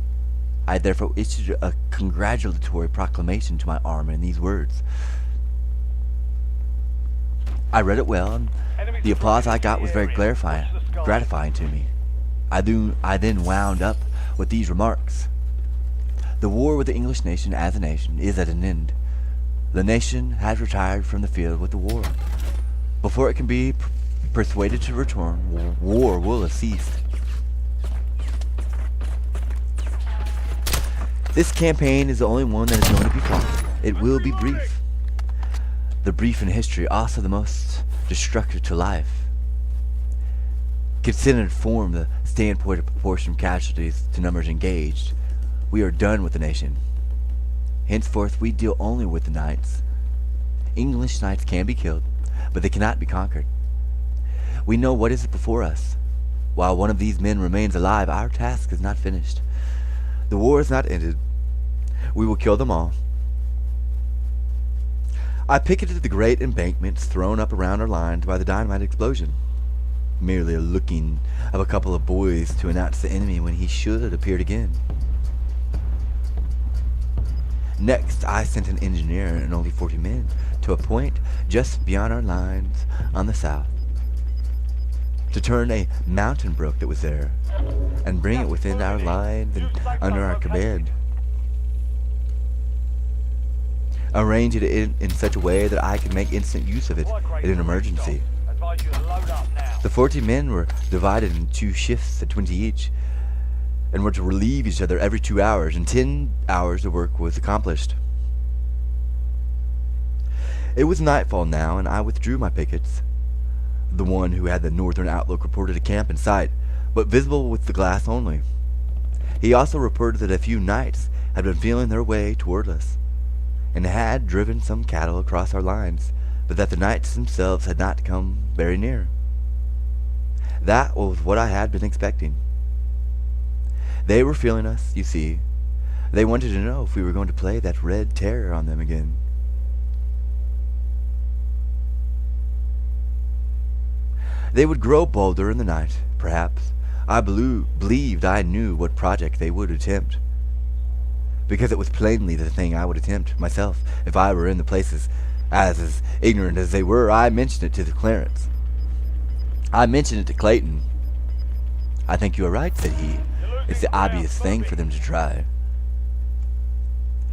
I therefore issued a congratulatory proclamation to my army in these words. I read it well, and the applause I got was very gratifying to me. I then wound up with these remarks. The war with the English nation as a nation is at an end. The nation has retired from the field with the war. Before it can be persuaded to return, war will have ceased. This campaign is the only one that is going to be fought. It will be brief. The brief in history, also the most destructive to life. Considered from the standpoint of proportion of casualties to numbers engaged, we are done with the nation. Henceforth we deal only with the knights. English knights can be killed, but they cannot be conquered. We know what is before us. While one of these men remains alive, our task is not finished. The war is not ended. We will kill them all. I picketed the great embankments thrown up around our lines by the dynamite explosion, merely a looking of a couple of boys to announce the enemy when he should have appeared again. Next, I sent an engineer and only 40 men to a point just beyond our lines on the south, to turn a mountain brook that was there and bring it within our lines and under our command. Arrange it in such a way that I could make instant use of it in an emergency. The 40 men were divided in 2 shifts at 20 each, and were to relieve each other every 2 hours. In 10 hours the work was accomplished. It was nightfall now, and I withdrew my pickets. The one who had the northern outlook reported a camp in sight, but visible with the glass only. He also reported that a few knights had been feeling their way toward us, and had driven some cattle across our lines, but that the knights themselves had not come very near. That was what I had been expecting. They were feeling us, you see. They wanted to know if we were going to play that red terror on them again. They would grow bolder in the night, perhaps. I believed I knew what project they would attempt, because it was plainly the thing I would attempt myself if I were in the places. As ignorant as they were, I mentioned it to the Clarence. I mentioned it to Clayton. I think you are right, said he. It's the obvious thing for them to try.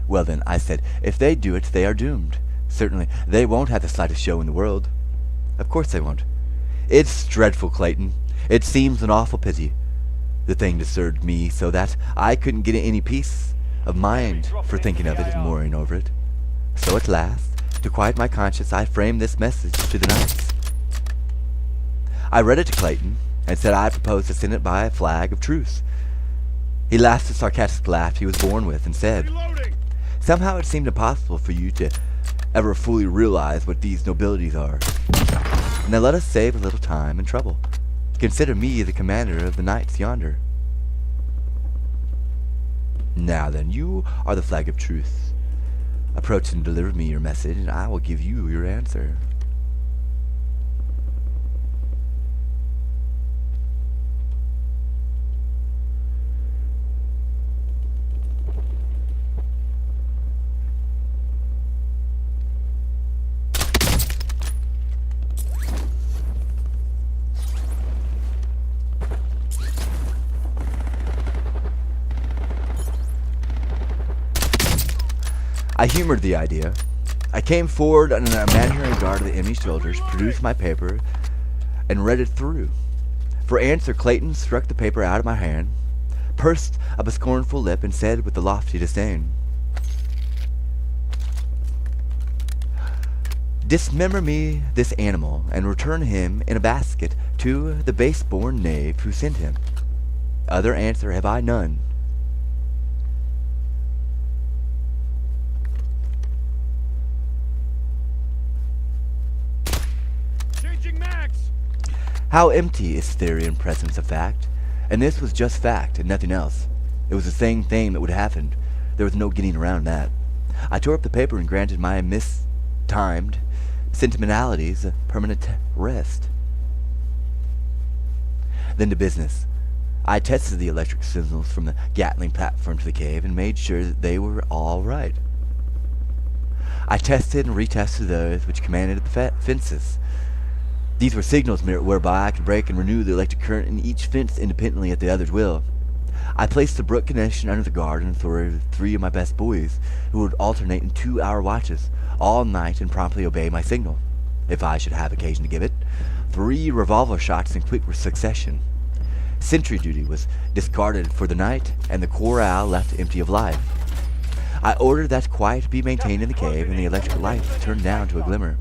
Well then, I said, if they do it, they are doomed. Certainly, they won't have the slightest show in the world. Of course they won't. It's dreadful, Clayton. It seems an awful pity. The thing disturbed me so that I couldn't get any peace of mind for thinking of it and worrying over it. So at last, to quiet my conscience, I framed this message to the knights. I read it to Clayton, and said I proposed to send it by a flag of truce. He laughed the sarcastic laugh he was born with, and said, somehow it seemed impossible for you to ever fully realize what these nobilities are. Now let us save a little time and trouble. Consider me the commander of the knights yonder. Now then, you are the flag of truth. Approach and deliver me your message, and I will give you your answer. I humored the idea. I came forward on an imaginary guard of the enemy's shoulders, produced my paper, and read it through. For answer, Clayton struck the paper out of my hand, pursed up a scornful lip, and said with a lofty disdain, "Dismember me this animal, and return him in a basket to the base-born knave who sent him. Other answer have I none." How empty is theory in presence of fact? And this was just fact and nothing else. It was the same thing that would have happened. There was no getting around that. I tore up the paper and granted my mistimed sentimentalities a permanent rest. Then to business. I tested the electric signals from the Gatling platform to the cave and made sure that they were all right. I tested and retested those which commanded the fences. These were signals whereby I could break and renew the electric current in each fence independently at the other's will. I placed the brook connection under the guard and authority of 3 of my best boys, who would alternate in 2-hour watches all night and promptly obey my signal, if I should have occasion to give it. 3 revolver shots in quick succession. Sentry duty was discarded for the night, and the corral left empty of life. I ordered that quiet be maintained in the cave, and the electric light turned down to a glimmer.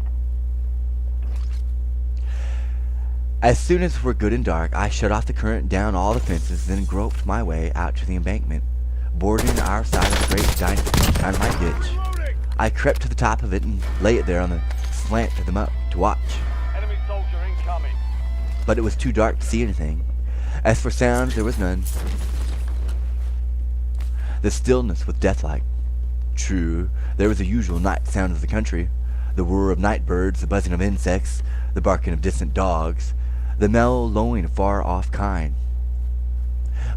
As soon as we're good and dark, I shut off the current down all the fences, then groped my way out to the embankment, bordering our side of the great dynamite ditch. I crept to the top of it and lay it there on the slant of the muck to watch. Enemy soldier incoming. But it was too dark to see anything. As for sounds, there was none. The stillness was deathlike. True, there was the usual night sound of the country, the whir of night birds, the buzzing of insects, the barking of distant dogs, the mellow lowing of far-off kine.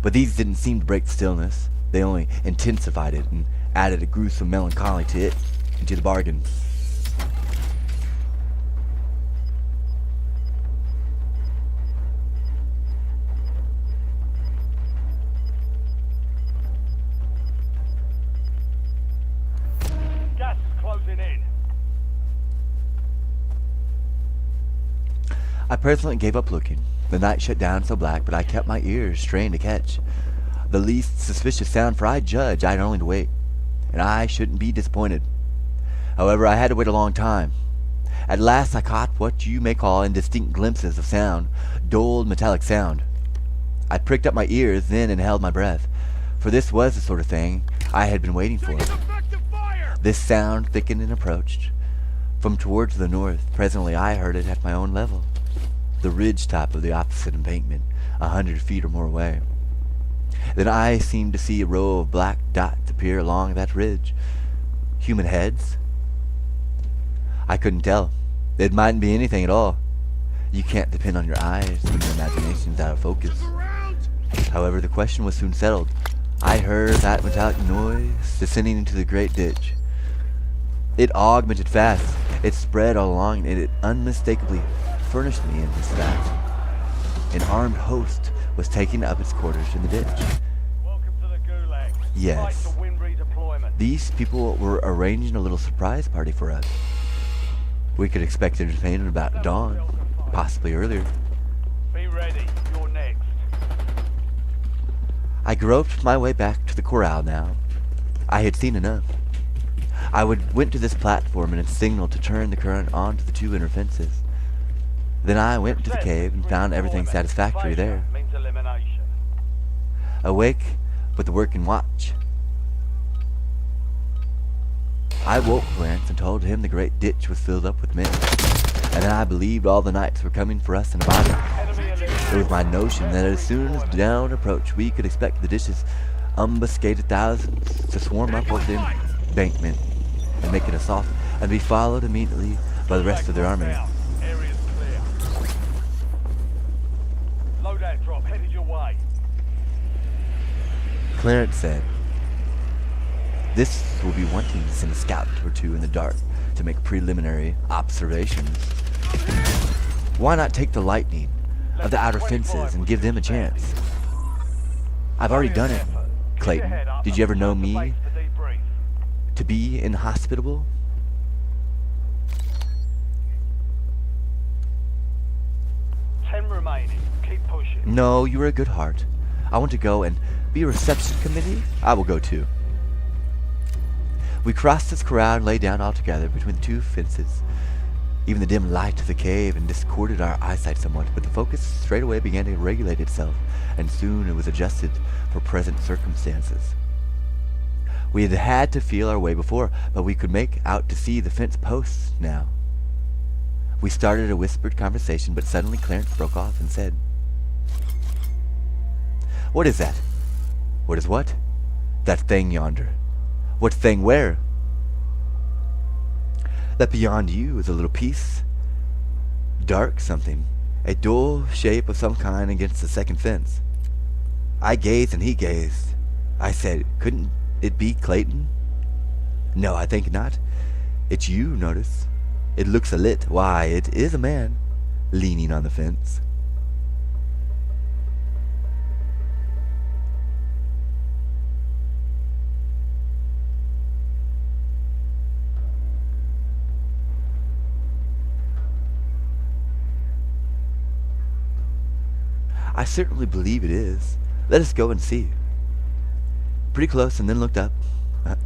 But these didn't seem to break the stillness. They only intensified it and added a gruesome melancholy to it, into the bargain. Gas is closing in. I presently gave up looking. The night shut down so black, but I kept my ears strained to catch the least suspicious sound, for I judged I had only to wait, and I shouldn't be disappointed. However, I had to wait a long time. At last I caught what you may call indistinct glimpses of sound, dulled metallic sound. I pricked up my ears then and held my breath, for this was the sort of thing I had been waiting for. This sound thickened and approached from towards the north. Presently I heard it at my own level, the ridge top of the opposite embankment, 100 feet or more away. Then I seemed to see a row of black dots appear along that ridge. Human heads? I couldn't tell. It mightn't be anything at all. You can't depend on your eyes when your imagination's out of focus. However, the question was soon settled. I heard that metallic noise descending into the great ditch. It augmented fast. It spread all along, and it unmistakably furnished me in this fact. An armed host was taking up its quarters in the ditch. Welcome to the Gulag. Yes. Fight to win redeployment. These people were arranging a little surprise party for us. We could expect entertainment about dawn, possibly earlier. Be ready. You're next. I groped my way back to the corral now. I had seen enough. I went to this platform and signaled to turn the current onto the 2 inner fences. Then I went to the cave and found everything satisfactory there. Means elimination. Awake with the working watch. I woke Lance and told him the great ditch was filled up with men, and that I believed all the knights were coming for us in a body. It was my notion that as soon as dawn approached, we could expect the dishes ambuscaded thousands to swarm up over the embankment and make an assault, and be followed immediately by the rest of their army. Area's clear. Loadout drop headed your way. Clarence said, "This will be wanting to send a scout or two in the dark to make preliminary observations. Why not take the lightning of the outer fences and give them a chance? I've already done it, Clayton. Did you ever know me to be inhospitable?" Ten remaining. Keep pushing. "No, you are a good heart. I want to go and be a reception committee. I will go too." We crossed this corral and lay down all together between the two fences. Even the dim light of the cave and discorded our eyesight somewhat, but the focus straightway began to regulate itself, and soon it was adjusted for present circumstances. We had had to feel our way before, but we could make out to see the fence posts now. We started a whispered conversation, but suddenly Clarence broke off and said, "What is that?" "What is what?" "That thing yonder." "What thing where?" "That beyond you is a little piece. Dark something. A dull shape of some kind against the second fence." I gazed and he gazed. I said, "Couldn't it be Clayton?" "No, I think not. It's you, notice. It looks a lit. Why, it is a man, leaning on the fence." "I certainly believe it is. Let us go and see." Pretty close, and then looked up.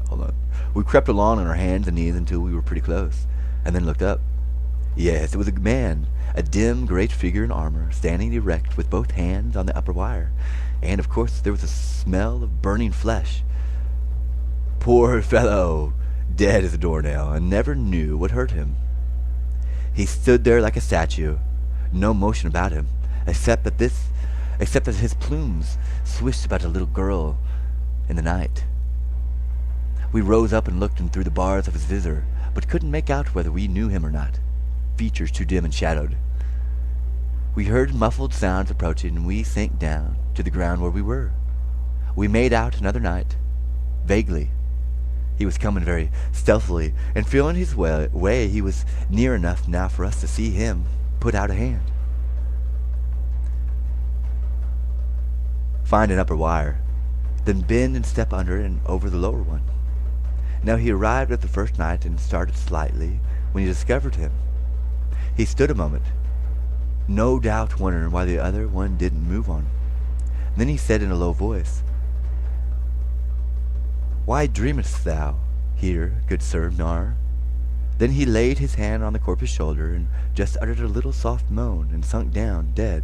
Hold on. We crept along on our hands and knees until we were pretty close, and then looked up. Yes, it was a man, a dim, great figure in armor, standing erect with both hands on the upper wire, and of course there was a smell of burning flesh. Poor fellow, dead as a doornail, and never knew what hurt him. He stood there like a statue, no motion about him, except that his plumes swished about a little girl in the night. We rose up and looked in through the bars of his visor, but couldn't make out whether we knew him or not. Features too dim and shadowed. We heard muffled sounds approaching, and we sank down to the ground where we were. We made out another knight, vaguely. He was coming very stealthily, and feeling his way, he was near enough now for us to see him put out a hand. Find an upper wire, then bend and step under and over the lower one. Now he arrived at the first knight and started slightly when he discovered him. He stood a moment, no doubt wondering why the other one didn't move on. Then he said in a low voice, "Why dreamest thou here, good Sir Nar?" Then he laid his hand on the corpse's shoulder and just uttered a little soft moan and sunk down dead.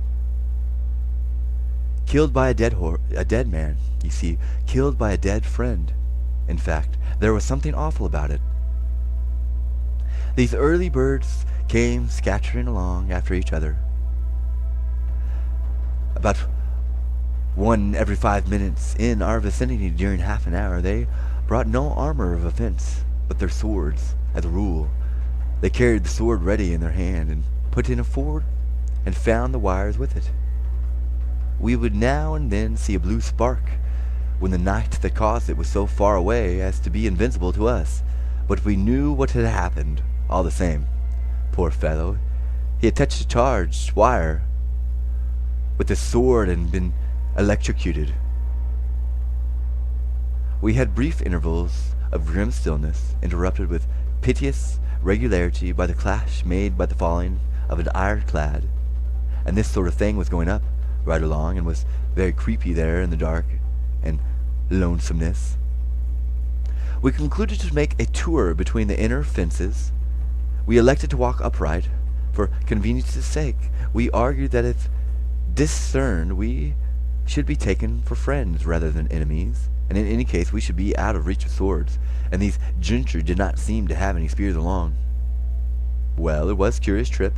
Killed by a dead man, you see, killed by a dead friend. In fact, there was something awful about it. These early birds came scattering along after each other. About one every 5 minutes in our vicinity during half an hour. They brought no armor of offense, but their swords, as a rule. They carried the sword ready in their hand and put in a ford and found the wires with it. We would now and then see a blue spark when the knight that caused it was so far away as to be invincible to us, but we knew what had happened all the same. Poor fellow, he had touched a charged wire with his sword and been electrocuted. We had brief intervals of grim stillness, interrupted with piteous regularity by the clash made by the falling of an ironclad, and this sort of thing was going up right along, and was very creepy there in the dark and lonesomeness. We concluded to make a tour between the inner fences. We elected to walk upright, for convenience's sake. We argued that if discerned, we should be taken for friends rather than enemies, and in any case we should be out of reach of swords, and these gentry did not seem to have any spears along. Well, it was a curious trip.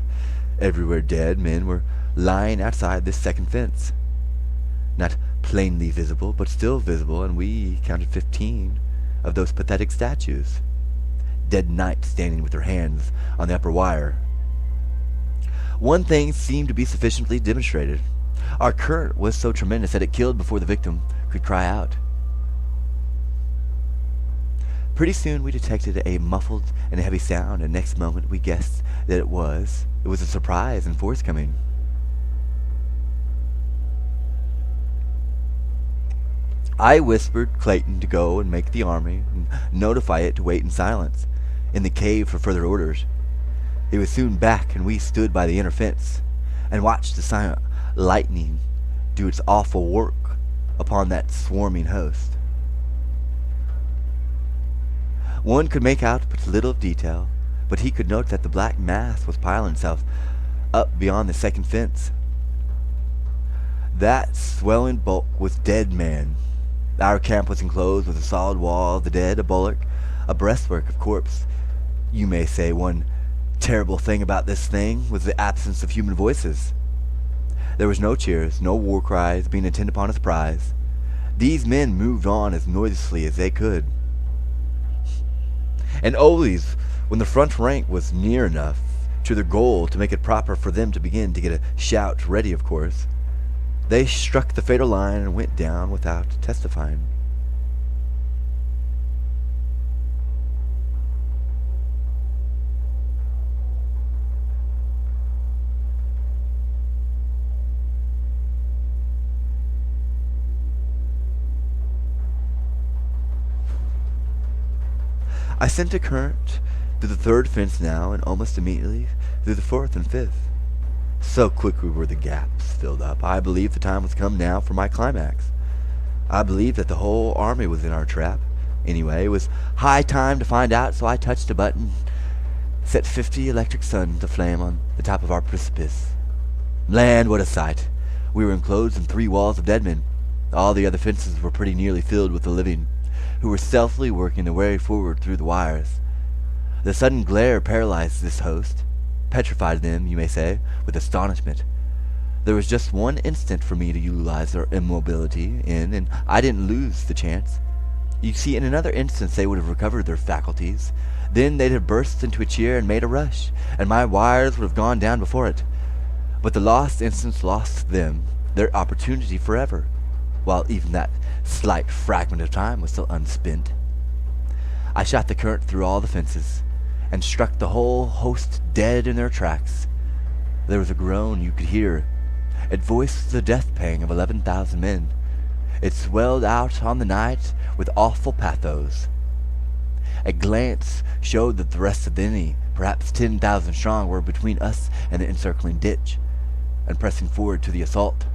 Everywhere dead men were lying outside this second fence. Not plainly visible, but still visible, and we counted 15 of those pathetic statues. Dead knights standing with their hands on the upper wire. One thing seemed to be sufficiently demonstrated. Our current was so tremendous that it killed before the victim could cry out. Pretty soon we detected a muffled and heavy sound, and next moment we guessed that it was a surprise and force coming. I whispered Clayton to go and make the army and notify it to wait in silence in the cave for further orders. He was soon back, and we stood by the inner fence and watched the silent lightning do its awful work upon that swarming host. One could make out but little of detail, but he could note that the black mass was piling itself up beyond the second fence. That swelling bulk was dead men. Our camp was enclosed with a solid wall of the dead, a bulwark, a breastwork of corpse. You may say one terrible thing about this thing was the absence of human voices. There was no cheers, no war cries being intent upon a surprise. These men moved on as noiselessly as they could. And always, when the front rank was near enough to their goal to make it proper for them to begin to get a shout ready, of course, they struck the fatal line and went down without testifying. I sent a current through the third fence now, and almost immediately through the fourth and fifth. So quickly were the gaps filled up, I believed the time was come now for my climax. I believed that the whole army was in our trap. Anyway, it was high time to find out, so I touched a button, set 50 electric suns aflame on the top of our precipice. Land, what a sight! We were enclosed in 3 walls of dead men. All the other fences were pretty nearly filled with the living, who were stealthily working their way forward through the wires. The sudden glare paralyzed this host, petrified them, you may say, with astonishment. There was just one instant for me to utilize their immobility in, and I didn't lose the chance. You see, in another instance they would have recovered their faculties. Then they'd have burst into a cheer and made a rush, and my wires would have gone down before it. But the lost instance lost them their opportunity forever, while even that slight fragment of time was still unspent. I shot the current through all the fences, and struck the whole host dead in their tracks. There was a groan you could hear. It voiced the death pang of 11,000 men. It swelled out on the night with awful pathos. A glance showed that the rest of the enemy, perhaps 10,000 strong, were between us and the encircling ditch, and pressing forward to the assault.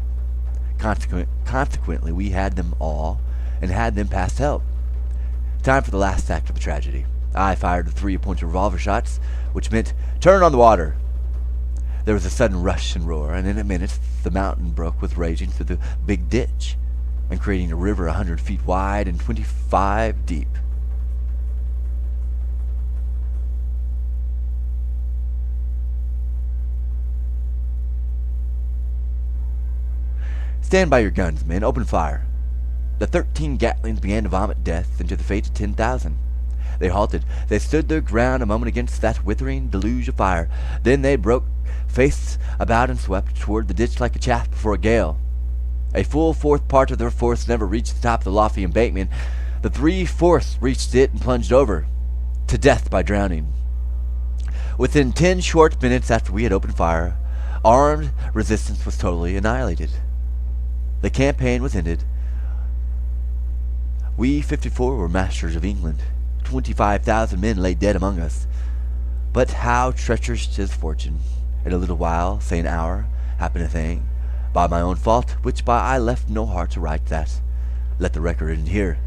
Consequently, we had them all, and had them past help. Time for the last act of the tragedy. I fired the 3 appointed revolver shots, which meant, "Turn on the water!" There was a sudden rush and roar, and in a minute the mountain brook was raging through the big ditch, and creating a river 100 feet wide and 25 deep. Stand by your guns, men. Open fire. The 13 Gatlings began to vomit death into the fate of 10,000. They halted. They stood their ground a moment against that withering deluge of fire. Then they broke, faced about, and swept toward the ditch like a chaff before a gale. A full 4th part of their force never reached the top of the lofty embankment. The 3/4 reached it and plunged over, to death by drowning. Within 10 short minutes after we had opened fire, armed resistance was totally annihilated. The campaign was ended. We 54 were masters of England. 25,000 men lay dead among us. But how treacherous is fortune! In a little while, say an hour, happened a thing, by my own fault, which by I left no heart to write that. Let the record end here.